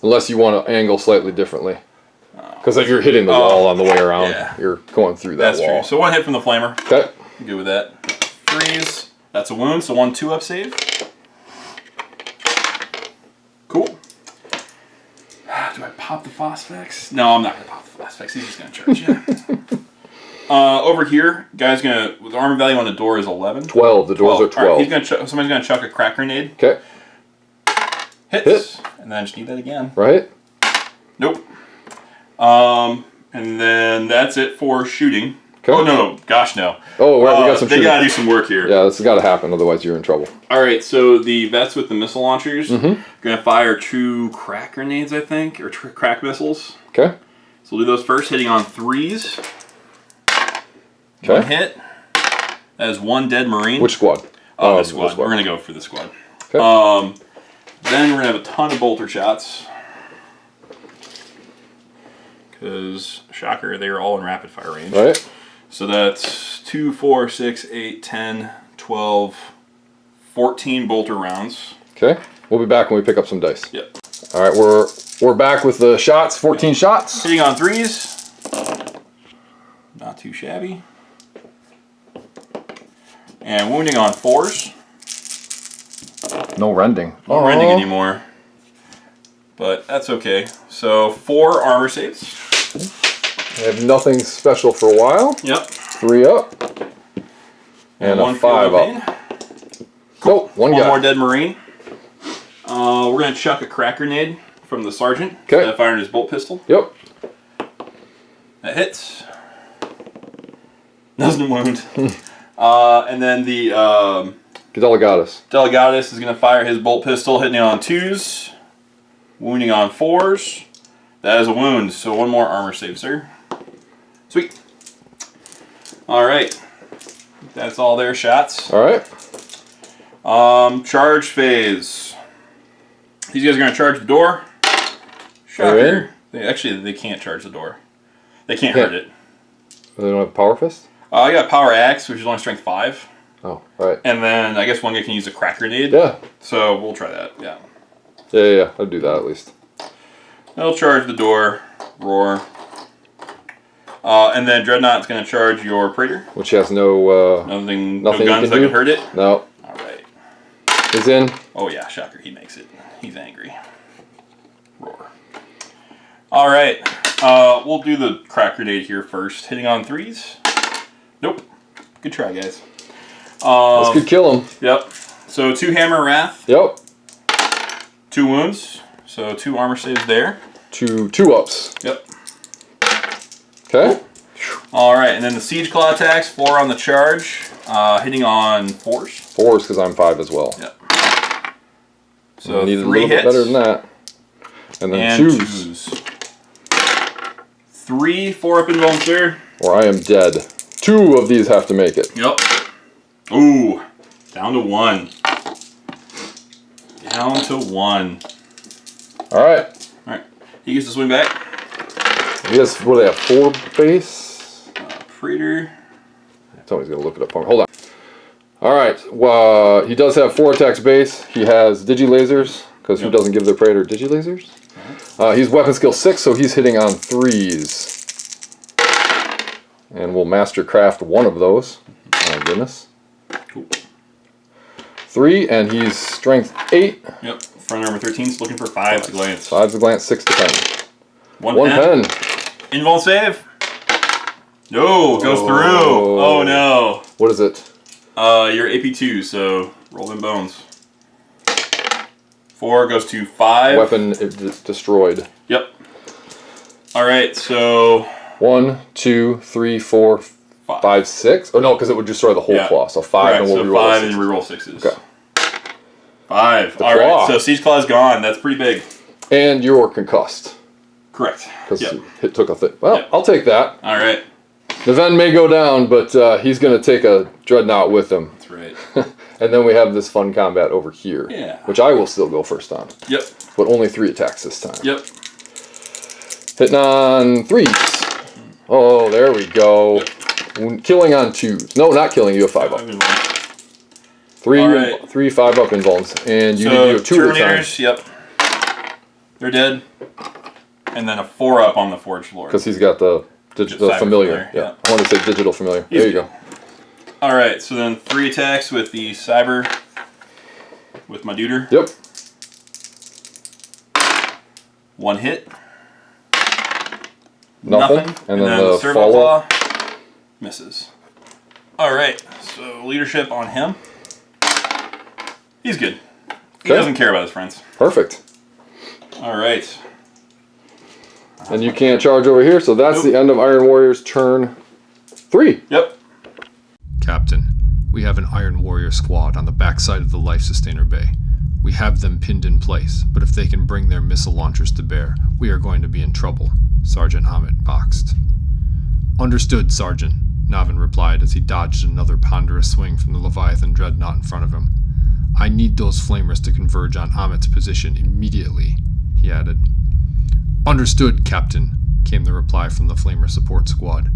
Unless you want to angle slightly differently. Because if you're hitting the wall on the way around, you're going through that wall. That's true. So 1 hit from the flamer. Okay. I'm good with that. 3s. That's a wound, so 1 2-up save. Cool. Do I pop the Phosphex? No, I'm not going to pop the Phosphex. He's just going to charge you. Over here, guy's gonna. The armor value on the door is 11. 12. The doors are 12. All right, somebody's gonna chuck a crack grenade. Okay. Hits. And then just need that again. Right. Nope. And then that's it for shooting. Okay. Oh no! Gosh no. Oh, right, we got some They shooting. gotta do some work here. Yeah, this has got to happen, otherwise you're in trouble. All right, so the vets with the missile launchers gonna fire 2 crack grenades, I think, or crack missiles. Okay. So we'll do those first, hitting on 3s. Okay. 1 hit. That is 1 dead Marine. Which squad? Oh, this squad. We're gonna go for the squad. Okay. Then we're gonna have a ton of bolter shots. Because, shocker, they are all in rapid fire range. Right. So that's 2, 4, 6, 8, 10, 12, 14 bolter rounds. Okay. We'll be back when we pick up some dice. Yep. All right, we're back with the shots. 14 shots. Hitting on 3s. Not too shabby. And wounding on 4s. No rending. No rending anymore. But that's okay. So 4 armor saves. I have nothing special for a while. Yep. 3 up. And 1 a 5 field up. Nope, one guy. more dead Marine. We're going to chuck a crack grenade from the sergeant. Okay. Firing his bolt pistol. Yep. That hits. Doesn't wound. And then the Delegatus. Delegatus is going to fire his bolt pistol, hitting it on 2s. Wounding on 4s. That is a wound, so 1 more armor save, sir. Sweet. Alright. That's all their shots. Alright. Charge phase. These guys are going to charge the door. Shocker. They can't charge the door. They can't hurt it. They don't have Power Fist? I got Power Axe, which is only strength 5. Oh, right. And then I guess one guy can use a crack grenade. Yeah. So we'll try that, yeah. Yeah. I'll do that at least. They'll charge the door, roar. And then Dreadnought's going to charge your Praetor. Which has no Nothing no guns that can hurt it. No. Alright. He's in. Oh yeah, shocker, he makes it. He's angry. Roar. Alright. We'll do the crack grenade here first. Hitting on 3s. Nope. Good try, guys. This could kill him. Yep. So 2 Hammer Wrath. Yep. 2 wounds. So 2 armor saves there. 2 ups. Yep. Okay. Alright, and then the Siege Claw attacks, 4 on the charge. Hitting on 4s. 4s because I'm 5 as well. Yep. So needed 3 a little hits. bit better than that. And then 2s. 3 4-up invulns there. Or I am dead. 2 of these have to make it. Yep. Ooh. Down to 1. Down to 1. Alright. Alright. He gets to swing back. He has, what do they have, 4 base? Praetor. Somebody's going to look it up for me. Hold on. Alright. Well, he does have 4 attacks base. He has Digilasers, because who doesn't give their Praetor Digilasers? He's weapon skill 6, so he's hitting on 3s. And we'll master craft 1 of those. Oh my goodness. Cool. 3, and he's strength 8. Yep. Front armor 13's looking for 5 to glance. 5 to glance, 6 to pen. 1 pen. Invuln save. No, goes through. Oh no. What is it? You're AP2, so roll them bones. 4 goes to 5. Weapon destroyed. Yep. Alright, so 1, 2, 3, 4, 5, 6. Oh no, because it would destroy the whole claw. So 5 right, and we'll so reroll 5 6. and reroll 6s. Okay. 5. The Alright, claw. so Siege Claw's gone. That's pretty big. And you're concussed. Correct. Because Yep. it took a thing. Well, I'll take that. Alright. Neven may go down, but he's going to take a Dreadnought with him. That's right. And then we have this fun combat over here. Yeah. Which I will still go first on. Yep. But only 3 attacks this time. Yep. Hitting on 3s. Oh, there we go. Yep. Killing on 2s. No, not killing. You have 5 up. 3 5-up invulns. And you need to do 2 at a time. Terminators, yep. They're dead. And then a 4-up on the Forged Lord. Because he's got the familiar. Yeah. I wanted to say digital familiar. There you go. Alright, so then 3 attacks with the Cyber. With my Deuter. Yep. 1 hit. Nothing. And then the Servo follow-up. Claw. Misses. Alright, so leadership on him. He's good. He doesn't care about his friends. Perfect. Alright. And you can't charge over here, so that's the end of Iron Warrior's turn 3. Yep. Captain, we have an Iron Warrior squad on the backside of the Life Sustainer Bay. We have them pinned in place, but if they can bring their missile launchers to bear, we are going to be in trouble, Sergeant Hammett boxed. Understood, Sergeant, Navin replied as he dodged another ponderous swing from the Leviathan dreadnought in front of him. I need those flamers to converge on Hammett's position immediately, he added. Understood, Captain, came the reply from the flamer support squad.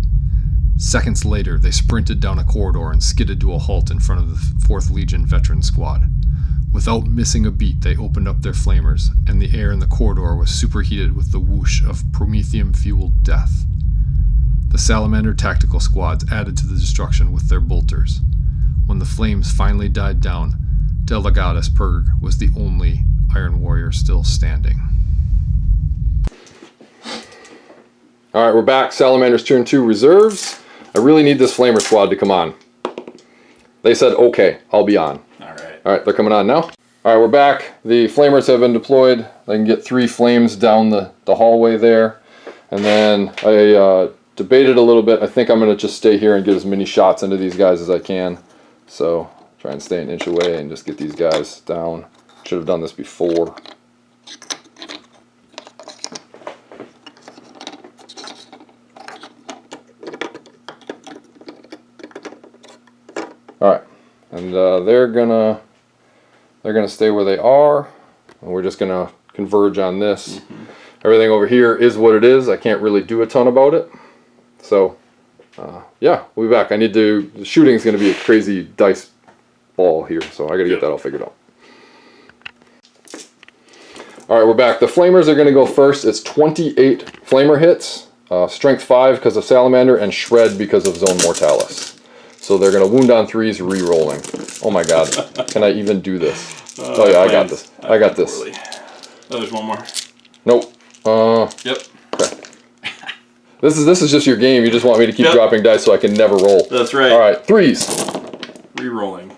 Seconds later, they sprinted down a corridor and skidded to a halt in front of the 4th Legion veteran squad. Without missing a beat, they opened up their flamers, and the air in the corridor was superheated with the whoosh of promethium-fueled death. The Salamander tactical squads added to the destruction with their bolters. When the flames finally died down, Delegatus Purg was the only Iron Warrior still standing. Alright, we're back. Salamander's turn 2 reserves. I really need this flamer squad to come on. They said, okay, I'll be on. Alright, they're coming on now. Alright, we're back. The flamers have been deployed. They can get 3 flames down the hallway there. And then I debated a little bit. I think I'm going to just stay here and get as many shots into these guys as I can. So, try and stay an inch away and just get these guys down. Should have done this before. Alright, and they're gonna stay where they are, and we're just gonna converge on this. Everything over here is what it is. I can't really do a ton about it. So, yeah, we'll be back. The shooting is gonna be a crazy dice ball here, so I gotta get that all figured out. Alright, we're back. The flamers are gonna go first. It's 28 flamer hits, strength 5 because of Salamander, and shred because of Zone Mortalis. So they're going to wound on 3s, re-rolling. Oh my god. Can I even do this? Oh yeah, I got this. I got this. Oh, there's one more. Nope. Yep. Okay. This is just your game. You just want me to keep dropping dice so I can never roll. That's right. Alright, 3s. Re-rolling.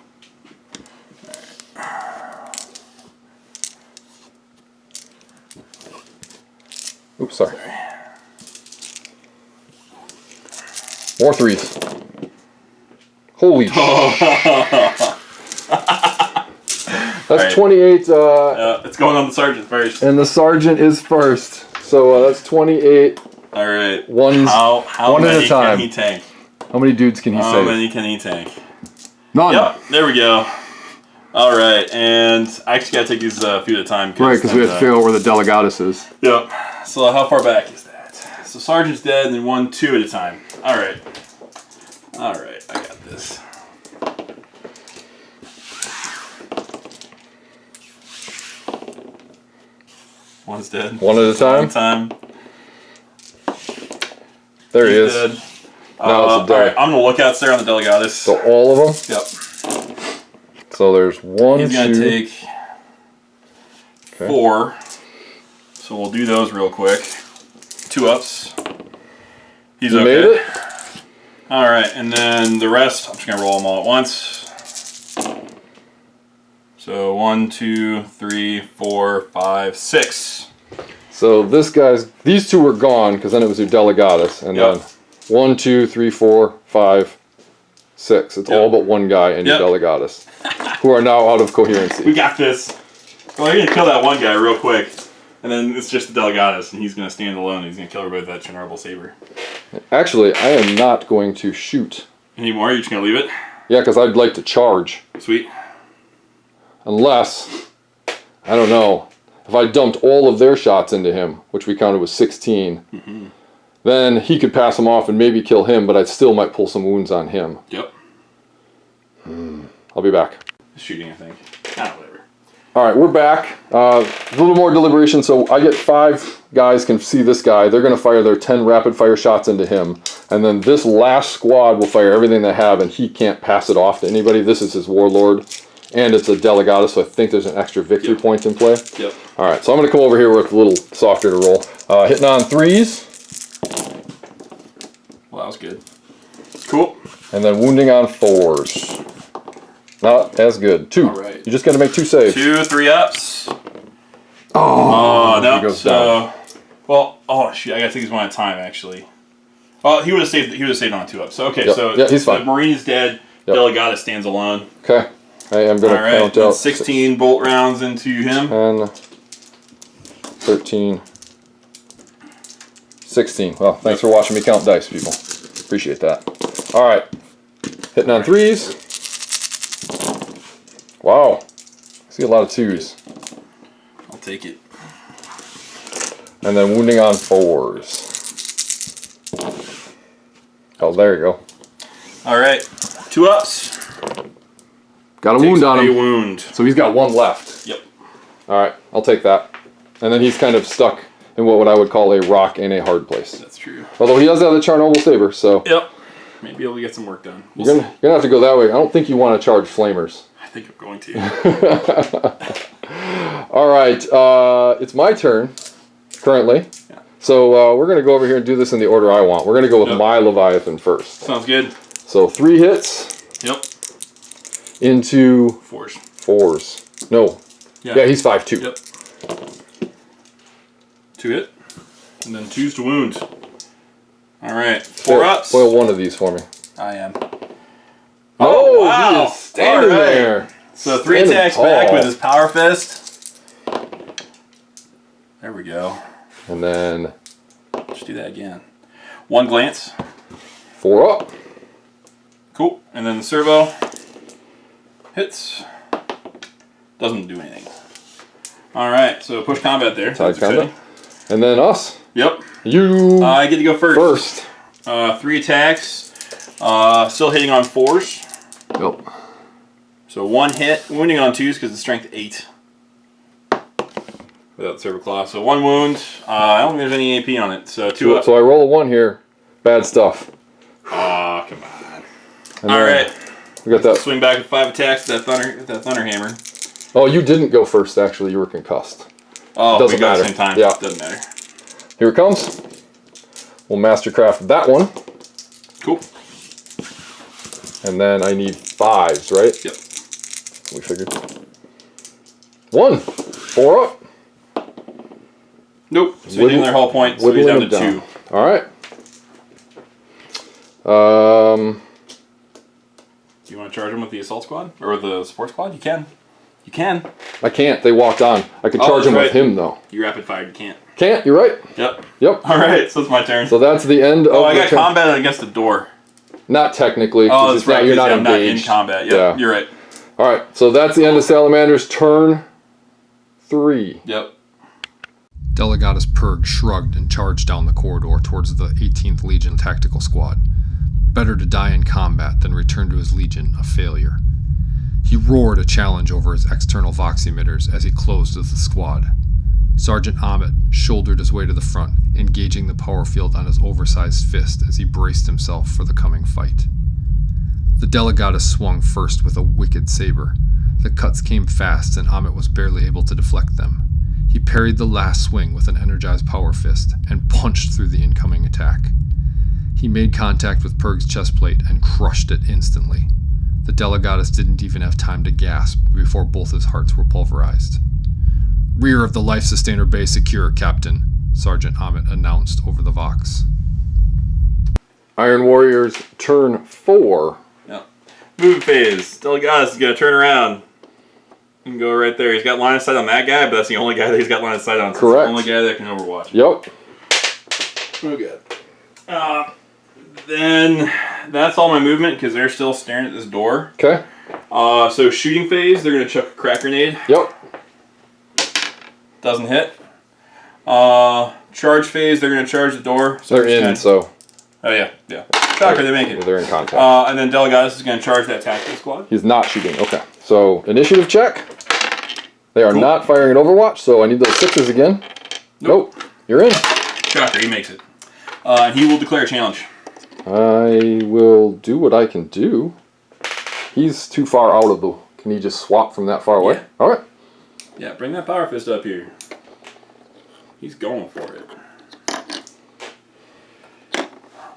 Oops, sorry. More 3s. Holy shit. That's 28. It's going on the sergeant first. And the sergeant is first. So that's 28. All right. How one at a time. Can he tank? How many dudes can he save? How many can he tank? None. Yep. There we go. All right, and I actually got to take these a few at a time. Right, because we have to figure out where the Delegatus is. Yep. So how far back is that? So sergeant's dead, and then 1, 2 at a time. All right. All right. I got this. One's dead. One at a time? One time. There he He's is. Dead. Now it's a Alright, I'm going to look out there on the Delegatus. So all of them? Yep. So there's 1, He's going to 2. take 4. So we'll do those real quick. 2 ups. He's okay. Made it? Alright, and then the rest, I'm just going to roll them all at once. So 1, 2, 3, 4, 5, 6. So these 2 were gone because then it was your Delegatus. And then 1, 2, 3, 4, 5, 6. It's all but one guy and your Delegatus, who are now out of coherency. We got this. Well, you're going to kill that one guy real quick. And then it's just the Delegatus, and he's going to stand alone. He's going to kill everybody with that Chernobyl saber. Actually, I am not going to shoot. Anymore? You're just going to leave it? Yeah, because I'd like to charge. Sweet. Unless, I don't know, if I dumped all of their shots into him, which we counted was 16, then he could pass them off and maybe kill him, but I still might pull some wounds on him. Yep. I'll be back. Shooting, I think. Ah, whatever. Alright, we're back. A little more deliberation, so I get 5 guys can see this guy. They're going to fire their 10 rapid fire shots into him. And then this last squad will fire everything they have, and he can't pass it off to anybody. This is his warlord. And it's a Delegatus, so I think there's an extra victory point in play. Yep. Alright, so I'm going to come over here where it's a little softer to roll. Hitting on 3s. Well, that was good. Cool. And then wounding on 4s. Not as good. 2. All right. You just got to make 2 saves. 2 3-ups. Oh, no. he goes So, down. well, oh shoot, I gotta take this one at a time actually. Well, he would have saved. He would have saved on a 2-up. So okay, Yep. so yeah, he's fine. the Marine's dead. Yep. Delegata stands alone. Okay. I am going to count out 16 bolt rounds into him. 10, 13, 16. Well, thanks for watching me count dice, people. Appreciate that. All right. Hitting on 3s. Wow. I see a lot of 2s. I'll take it. And then wounding on 4s. Oh, there you go. All right. 2-ups. Got a wound on him. A wound. So he's got 1 left. Yep. All right. I'll take that. And then he's kind of stuck in what I would call a rock and a hard place. That's true. Although he does have the Chernobyl saber, so... Yep. Maybe able to get some work done. You're gonna have to go that way. I don't think you want to charge flamers. I think I'm going to. All right, it's my turn currently. Yeah. So we're gonna go over here and do this in the order I want. We're gonna go with my Leviathan first. Sounds good. So 3 hits. Yep. Into 4s. No. Yeah, he's 5-2. Yep. 2 hit, and then 2s to wound. All right, 4-ups. Boil 1 of these for me. I am. Oh, wow. He is standing there. So 3 attacks back with his Power Fist. There we go. And then... Let's do that again. 1 glance. 4 up. Cool. And then the servo hits. Doesn't do anything. All right, so push combat there. Side combat. And then us. Yep. You. I get to go first. 3 attacks. Still hitting on 4s. Yep. So 1 hit. Wounding on 2s because it's strength 8. Without servo claw. So 1 wound. I don't think there's any AP on it. So 2 up. So I roll a 1 here. Bad stuff. Aw, come on. And all right. We got that. Swing back with 5 attacks with that thunder hammer. Oh, you didn't go first, actually. You were concussed. Oh, doesn't we got matter. at the same time. Yeah. Doesn't matter. Here it comes. We'll mastercraft that one. Cool. And then I need 5s, right? Yep. We figured. 1. 4 up. Nope. So he's their whole point, so he's down to 2. All right. Do you want to charge him with the assault squad? Or the support squad? You can. You can. I can't. They walked on. I could charge him with him, though. You rapid fired, you can't. Can't? You're right. Yep. Yep. Alright, so it's my turn. So that's the end of I got combat against the door. Not technically. Oh, that's right. You're not I'm not in engaged. combat. Yep, Yeah. You're right. Alright, so that's the end of Salamander's turn 3. Yep. Delegatus Purg shrugged and charged down the corridor towards the 18th Legion tactical squad. Better to die in combat than return to his Legion a failure. He roared a challenge over his external vox emitters as he closed with the squad. Sergeant Ahmet shouldered his way to the front, engaging the power field on his oversized fist as he braced himself for the coming fight. The Delegatus swung first with a wicked saber. The cuts came fast and Ahmet was barely able to deflect them. He parried the last swing with an energized power fist and punched through the incoming attack. He made contact with Purg's chest plate and crushed it instantly. The Delegatus didn't even have time to gasp before both his hearts were pulverized. "Rear of the Life Sustainer Bay secure, Captain," Sergeant Ahmet announced over the Vox. Iron Warriors turn 4. Yep. Movement phase. Delegatus is going to turn around and go right there. He's got line of sight on that guy, but that's the only guy that he's got line of sight on. So Correct. It's the only guy that can overwatch. Yep. Oh, good. Then that's all my movement because they're still staring at this door. Okay. So shooting phase, they're going to chuck a crack grenade. Yep. Doesn't hit. Charge phase, they're going to charge the door. So They're in, so... Oh, yeah. Shocker, they make it. They're in contact. And then Delegatus is going to charge that tactical squad. He's not shooting. Okay. So, initiative check. They are Cool. not firing an Overwatch, so I need those 6s again. Nope. You're in. Shocker, he makes it. He will declare a challenge. I will do what I can do. He's too far out of the... Can he just swap from that far away? Yeah. All right. Yeah, bring that power fist up here. He's going for it.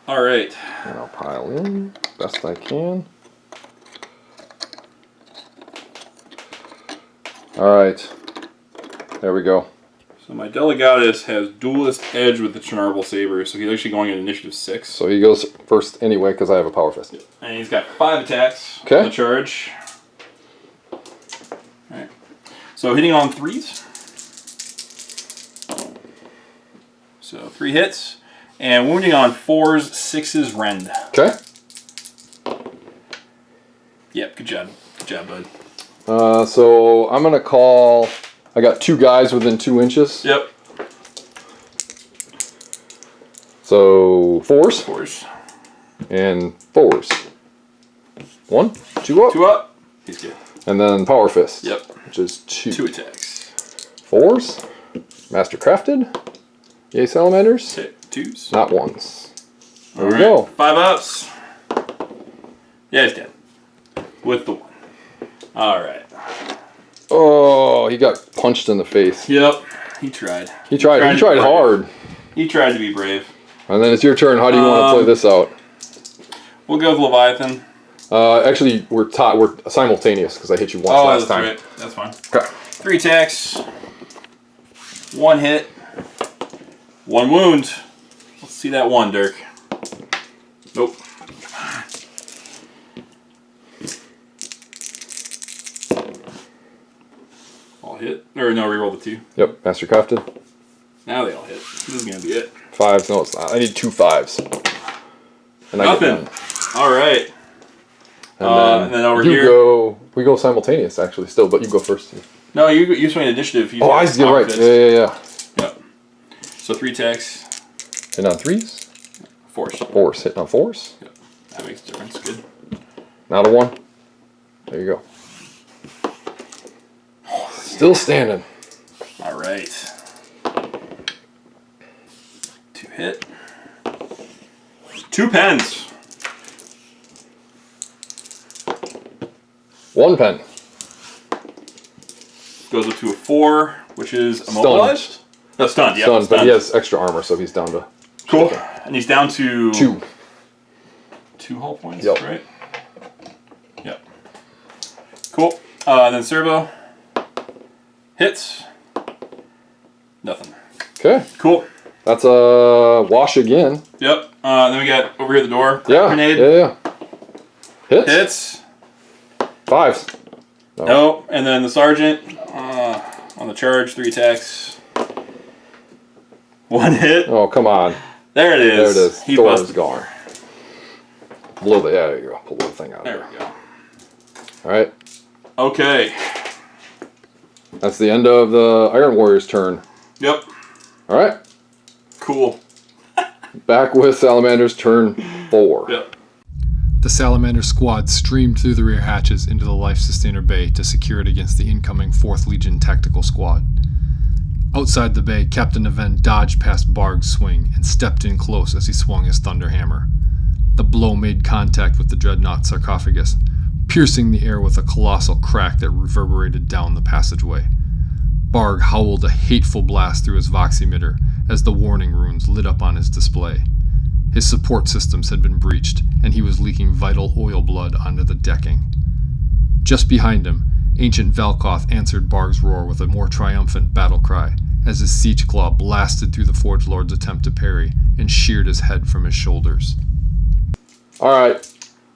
All right. And I'll pile in. best I can. Alright. There we go. So my Delegatus has Duelist Edge with the Chernobyl Saber, so he's actually going at initiative 6. So he goes first anyway because I have a Power Fist. And he's got 5 attacks Okay. on the charge. Alright. So hitting on 3s. So 3 hits. And wounding on 4s, 6s, rend. Okay. Yep, good job. Good job, bud. So I'm going to call... I got 2 guys within 2 inches. Yep. So 4s. 4s. And 4s. 1, 2 up. 2 up. He's good. And then Power Fist. Yep. Which is 2. 2 attacks. 4s. Master Crafted. Yay, Salamanders. Hit 2s. Not 1s. There we Alright, go. 5 ups. Yeah, he's dead. With the 1. Alright. Oh, he got punched in the face. Yep. He tried. He tried hard. He tried to be brave. And then it's your turn. How do you want to play this out? We'll go with Leviathan. Actually, we're simultaneous because I hit you once last time. Right. That's fine. Okay. 3 attacks. 1 hit. 1 wound. Let's see that 1, Dirk. Nope. All hit. Or no, reroll the 2. Yep, Master Crafted. Now they all hit. This is going to be it. 5s. No, it's not. I need 2 5s. And Nothing. Alright. And then over you here. We go simultaneous, actually, still, but you go first. No, you swing initiative. Oh, I see. Right. Yeah. Yep. So 3 attacks. Hit on 3s? 4s. 4s. Hitting on 4s? Yep. That makes a difference. Good. Not a 1. There you go. Still standing. Alright. 2 hit. 2 pens. 1 pen. Goes up to a 4, which is immobilized. No, stunned. Yeah, Stunned, but he has extra armor, so he's down to... Cool. And he's down to... 2. 2 hull points, Yep. right? Yep. Cool. Then Servo. Hits. Nothing. Okay. Cool. That's a wash again. Yep. Then we got over here at the door. Yeah. Grenade. Yeah. Hits? Hits. 5s. No. And then the Sergeant on the charge, 3 attacks. 1 hit. Oh, come on. There it is. There it is. He Door is busted. gone. Blow the... Yeah, there you go. Pull the thing out. There we go. All right. Okay. That's the end of the Iron Warrior's turn. Yep. All right. Cool. Back with Salamander's turn 4. Yep. The Salamander squad streamed through the rear hatches into the Life Sustainer Bay to secure it against the incoming 4th Legion Tactical Squad. Outside the bay, Captain Event dodged past Barg's swing and stepped in close as he swung his thunder hammer. The blow made contact with the dreadnought sarcophagus, piercing the air with a colossal crack that reverberated down the passageway. Barg howled a hateful blast through his voximeter as the warning runes lit up on his display. His support systems had been breached, and he was leaking vital oil blood onto the decking. Just behind him, Ancient Velkoth answered Barg's roar with a more triumphant battle cry, as his siege claw blasted through the Forge Lord's attempt to parry and sheared his head from his shoulders. Alright,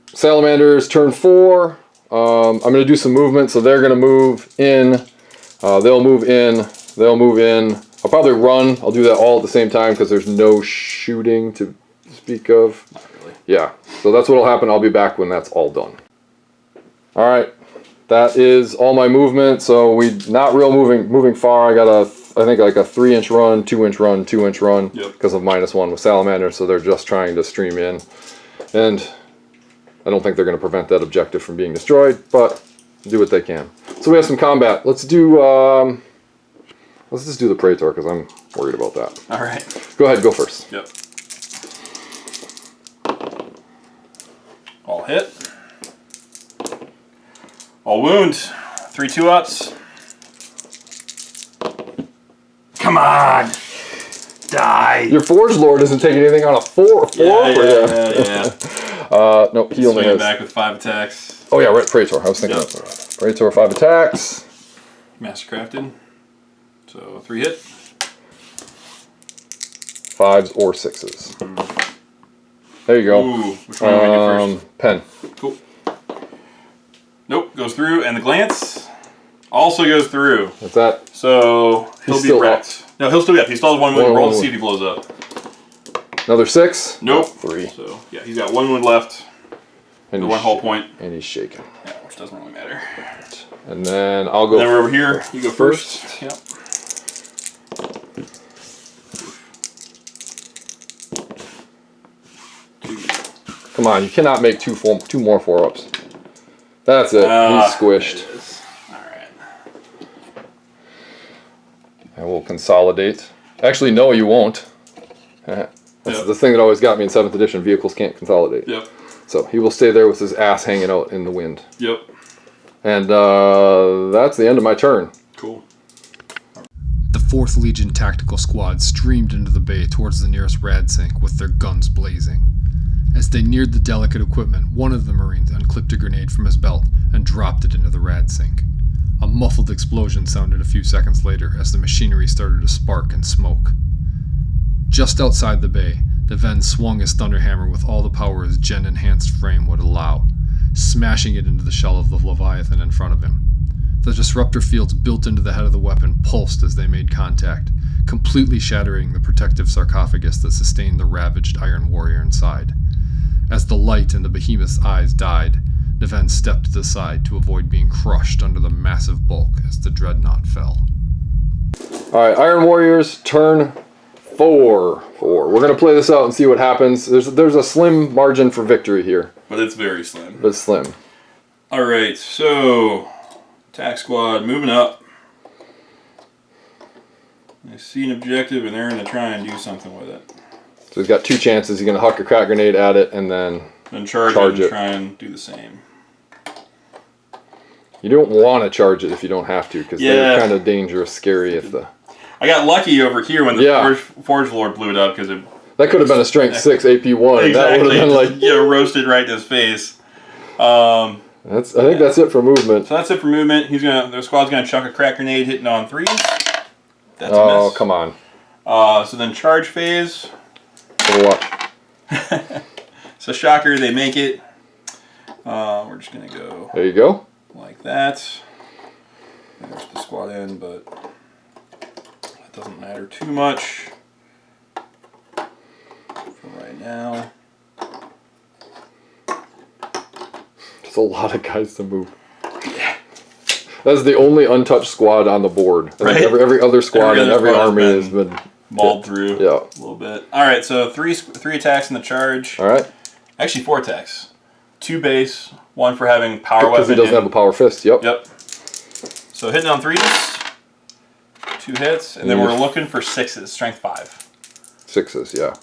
Salamander's turn 4. I'm going to do some movement, so they're going to move in. They'll move in. They'll move in. I'll probably run. I'll do that all at the same time because there's no shooting to speak of. Not really. Yeah, so that's what'll happen. I'll be back when that's all done. Alright, that is all my movement. So not real moving far. I got I think like a 3-inch run, 2-inch run, 2-inch run because of -1 with Salamander, so they're just trying to stream in. And I don't think they're going to prevent that objective from being destroyed, but do what they can. So we have some combat. Let's just do the Praetor because I'm worried about that. All right. Go ahead, go first. Yep. All hit. All wound. 3 2-ups. Come on. Die. Your Forge Lord doesn't take anything on a 4. Yeah. Nope, he only Swinging has... back with 5 attacks. Oh, yeah, right, Praetor. I was thinking of Praetor, 5 attacks. Mastercrafted. So 3 hit. 5s or 6s. There you go. Ooh, which one do we do first? Pen. Cool. Nope, goes through, and the glance also goes through. What's that? So he'll be wrecked. No, he'll still be up. He still has 1 wound. Roll to see if he blows up. Another 6? Nope. 3. So yeah, he's got 1 wound left. And the 1 hull point. And he's shaking. Yeah, which doesn't really matter. And then I'll go. Then we're over here. You go first. Yep. Come on, you cannot make two more 4-ups. That's it. He's squished. Alright. And we'll consolidate. Actually, no, you won't. That's the thing that always got me in 7th edition. Vehicles can't consolidate. Yep. So he will stay there with his ass hanging out in the wind. Yep. And that's the end of my turn. Cool. The 4th Legion tactical squad streamed into the bay towards the nearest rad sink with their guns blazing. As they neared the delicate equipment, one of the Marines unclipped a grenade from his belt and dropped it into the rad sink. A muffled explosion sounded a few seconds later as the machinery started to spark and smoke. Just outside the bay, the Ven swung his thunderhammer with all the power his gen-enhanced frame would allow, smashing it into the shell of the Leviathan in front of him. The disruptor fields built into the head of the weapon pulsed as they made contact, completely shattering the protective sarcophagus that sustained the ravaged Iron Warrior inside. As the light in the behemoth's eyes died, Neven stepped to the side to avoid being crushed under the massive bulk as the dreadnought fell. Alright, Iron Warriors, turn 4. We're going to play this out and see what happens. There's a slim margin for victory here. But it's very slim. But it's slim. Alright, so attack squad moving up. They see an objective and they're going to try and do something with it. So he's got 2 chances. He's going to huck a crack grenade at it and then charge it and try and do the same. You don't want to charge it if you don't have to, because they're kind of dangerous, scary if the... I got lucky over here when the Forge Lord blew it up, because that could have been a Strength 6 AP1. Exactly. That would have been like... Yeah, roasted right in his face. I think that's it for movement. So that's it for movement. The squad's going to chuck a crack grenade hitting on 3s. That's a miss. Oh, come on. So then charge phase. For what? So shocker, they make it. We're just going to go... There you go. Like that. There's the squad end, but that doesn't matter too much for right now. There's a lot of guys to move. Yeah. That's the only untouched squad on the board. Right? Every other squad and every army has been mauled through a little bit. Alright, so three attacks in the charge. Alright. Actually 4 attacks. 2 base, 1 for having power weapon. Because he doesn't have a power fist, yep. So hitting on 3s, 2 hits, and then we're looking for 6s, strength 5. 6s, yeah.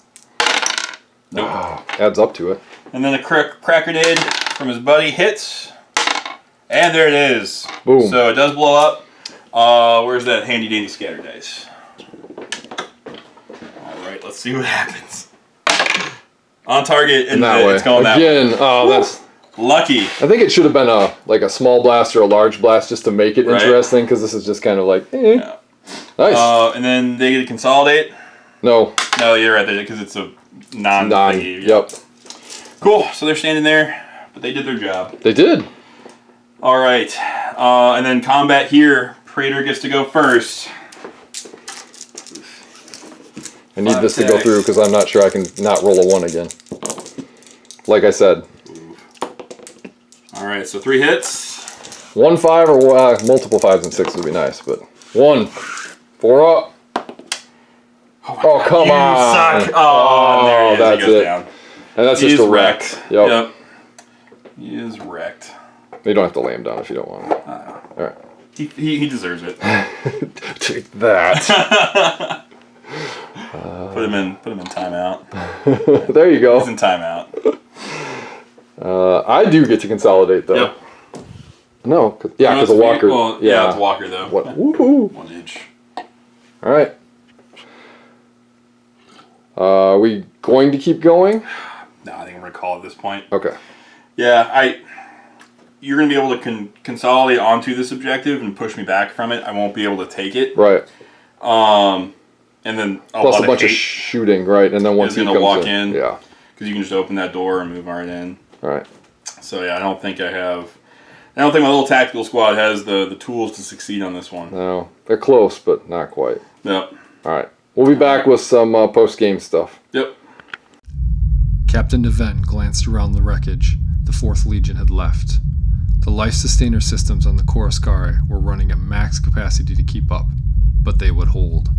Nope. Wow, adds up to it. And then a crack grenade from his buddy hits, and there it is. Boom. So it does blow up. Where's that handy dandy scatter dice? Alright, let's see what happens. On target, and it's going that way. Again, that's... Lucky. I think it should have been a small blast or a large blast just to make it interesting, because this is just kind of like, Yeah. Nice. And then they get to consolidate. No, you're right, because it's a non-thingy. Yep. Cool, so they're standing there, but they did their job. They did. Alright, and then combat here. Praetor gets to go first. I need this to go through because I'm not sure I can not roll a 1 again. Like I said. Alright, so 3 hits. 1 5 or multiple 5s and 6s would be nice, but 1. 4 up. Oh, come on. Suck. Oh, there he is. That's he goes it. down. And that's just a wreck. Yep. He is wrecked. You don't have to lay him down if you don't want to. Alright. He deserves it. Take that. Put him in timeout. There you go. He's in timeout. I do get to consolidate though. Yep. No, because a walker. Well, yeah, it's a walker though. What? Woohoo! 1 inch. All right. Are we going to keep going? No, I think I'm going to call it at this point. Okay. Yeah, you're going to be able to consolidate onto this objective and push me back from it. I won't be able to take it. Right. And then Plus a bunch of shooting, right? And then once he comes walk in, yeah, because you can just open that door and move right in. All right. So yeah, I don't think my little tactical squad has the tools to succeed on this one. No, they're close, but not quite. Yep. All right. We'll be back with some post-game stuff. Yep. Captain Deven glanced around the wreckage. The 4th Legion had left. The life sustainer systems on the Coruscare were running at max capacity to keep up, but they would hold.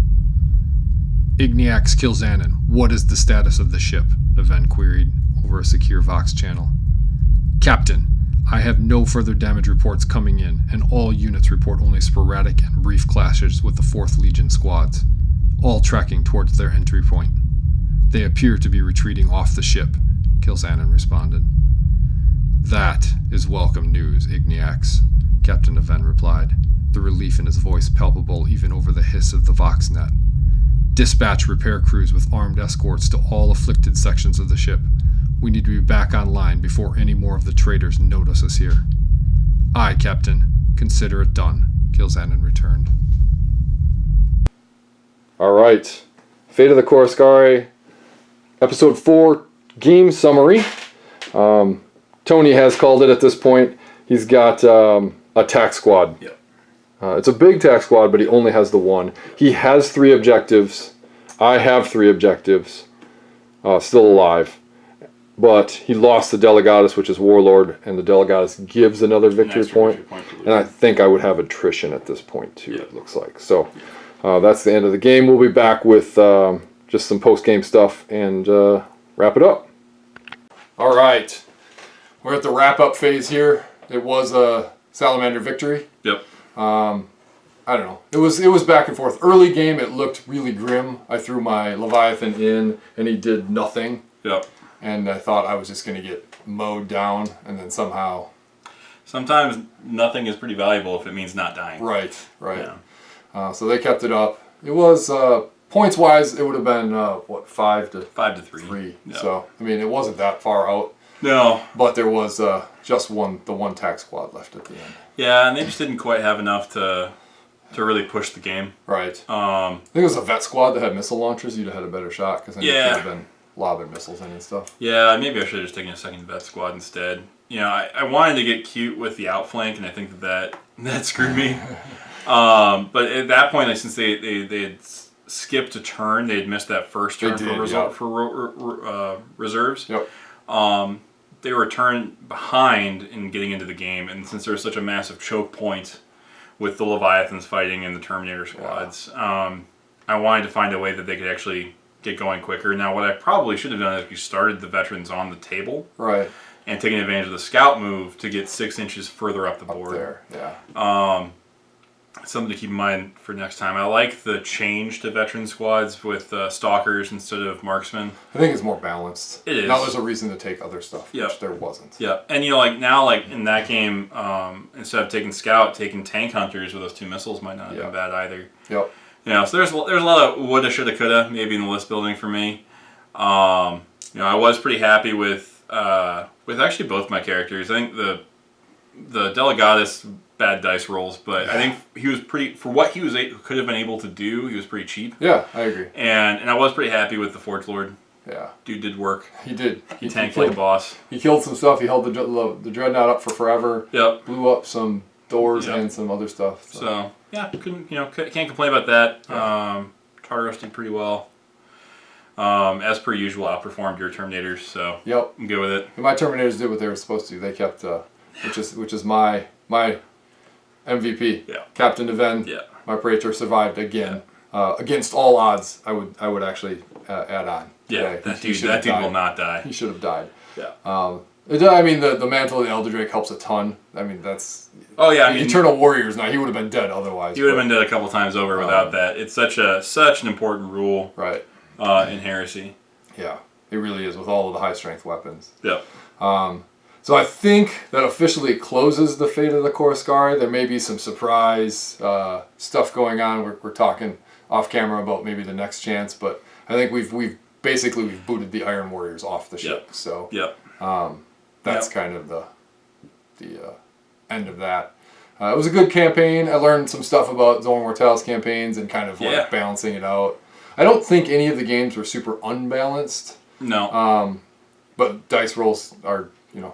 Igniax Kil'jaeden, what is the status of the ship? Deven queried over a secure Vox channel. Captain, I have no further damage reports coming in, and all units report only sporadic and brief clashes with the 4th Legion squads, all tracking towards their entry point. They appear to be retreating off the ship, Kil'jaeden responded. That is welcome news, Igniax, Captain Deven replied, the relief in his voice palpable even over the hiss of the Voxnet. Dispatch repair crews with armed escorts to all afflicted sections of the ship. We need to be back online before any more of the traitors notice us here. Aye, Captain. Consider it done, Kil'jaeden returned. All right. Fate of the Coruscare, Episode 4, game summary. Tony has called it at this point. He's got a tac squad. Yep. It's a big tac squad, but he only has the one. He has 3 objectives. I have 3 objectives. Still alive. But he lost the Delegatus, which is Warlord, and the Delegatus gives another victory point. And I think I would have attrition at this point, too, Yep. it looks like. So that's the end of the game. We'll be back with just some post-game stuff and wrap it up. All right. We're at the wrap-up phase here. It was a Salamander victory. Yep. I don't know. It was back and forth. Early game, it looked really grim. I threw my Leviathan in, and he did nothing. Yep. And I thought I was just going to get mowed down, and then somehow... Sometimes nothing is pretty valuable if it means not dying. Right. Yeah. So they kept it up. It was, points-wise, it would have been, 5 to 3. Yep. So, I mean, it wasn't that far out. No. But there was just the one tac squad left at the end. Yeah, and they just didn't quite have enough to really push the game. Right. I think it was a vet squad that had missile launchers. You'd have had a better shot, because then you could have been lobbing missiles in and stuff. Yeah, maybe I should have just taken a second vet squad instead. You know, I wanted to get cute with the outflank, and I think that screwed me. But at that point, since they had skipped a turn, they had missed that first turn for reserves. Yep. They were a turn behind in getting into the game, and since there was such a massive choke point with the Leviathans fighting and the Terminator squads, I wanted to find a way that they could actually get going quicker. Now, what I probably should have done is we started the veterans on the table, right, and taken advantage of the scout move to get 6 inches further up the board. There, yeah. Something to keep in mind for next time. I like the change to veteran squads with stalkers instead of marksmen. I think it's more balanced. It is. Now there's a reason to take other stuff, Yep. which there wasn't. Yeah, and you know, like in that game, instead of taking scout, taking tank hunters with those 2 missiles might not have been bad either. Yep. You know, so there's a lot of woulda, shoulda, coulda maybe in the list building for me. You know, I was pretty happy with actually both my characters. I think the Delegatus bad dice rolls, but I think he was pretty, for what he could have been able to do, he was pretty cheap. Yeah, I agree. And I was pretty happy with the Forge Lord. Yeah. Dude did work. He did. He tanked like a boss. He killed some stuff. He held the Dreadnought up for forever. Yep. Blew up some doors and some other stuff. So yeah, can't complain about that. Yeah. Tartarus did pretty well. As per usual, outperformed your Terminators, so yep, I'm good with it. And my Terminators did what they were supposed to. They kept, which is my MVP. Yeah. Captain Deven. Yeah. My Praetor survived again. Yeah. Against all odds, I would actually add on. Yeah, that dude will not die. He should have died. Yeah. I mean, the Mantle of the Elder Drake helps a ton. I mean, that's... Oh, yeah. I mean, Eternal Warriors, now, he would have been dead otherwise. He would have been dead a couple times over without that. It's such an important rule in Heresy. Yeah, it really is, with all of the high-strength weapons. Yep. So I think that officially closes the fate of the Coruscare. There may be some surprise stuff going on. We're talking off camera about maybe the next chance, but I think we've basically we've booted the Iron Warriors off the ship. So that's kind of the end of that. It was a good campaign. I learned some stuff about Zone Mortalis campaigns and kind of like balancing it out. I don't think any of the games were super unbalanced. No. But dice rolls are,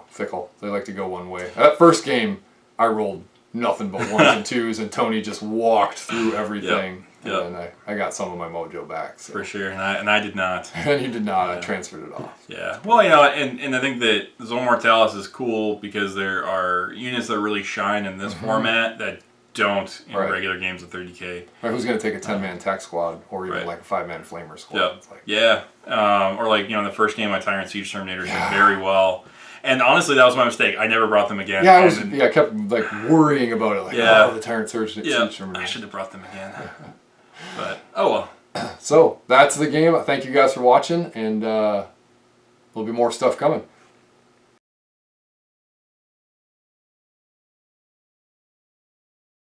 fickle. They like to go one way. That first game, I rolled nothing but 1s and 2s, and Tony just walked through everything. And I got some of my mojo back. So. For sure, and I did not. And you did not. I transferred it off. Yeah. Well, and I think that Zone Mortalis is cool because there are units that really shine in this format that don't in regular games of 30K. Right, who's going to take a 10-man tech squad or even like a 5-man flamer squad? Or like, in the first game, my Tyrant Siege Terminators did very well. And honestly, that was my mistake. I never brought them again. Yeah, I kept like worrying about it. Like, the Tyrant Siege Terminators. I should have brought them again. But, oh well. So, that's the game. Thank you guys for watching, and there'll be more stuff coming.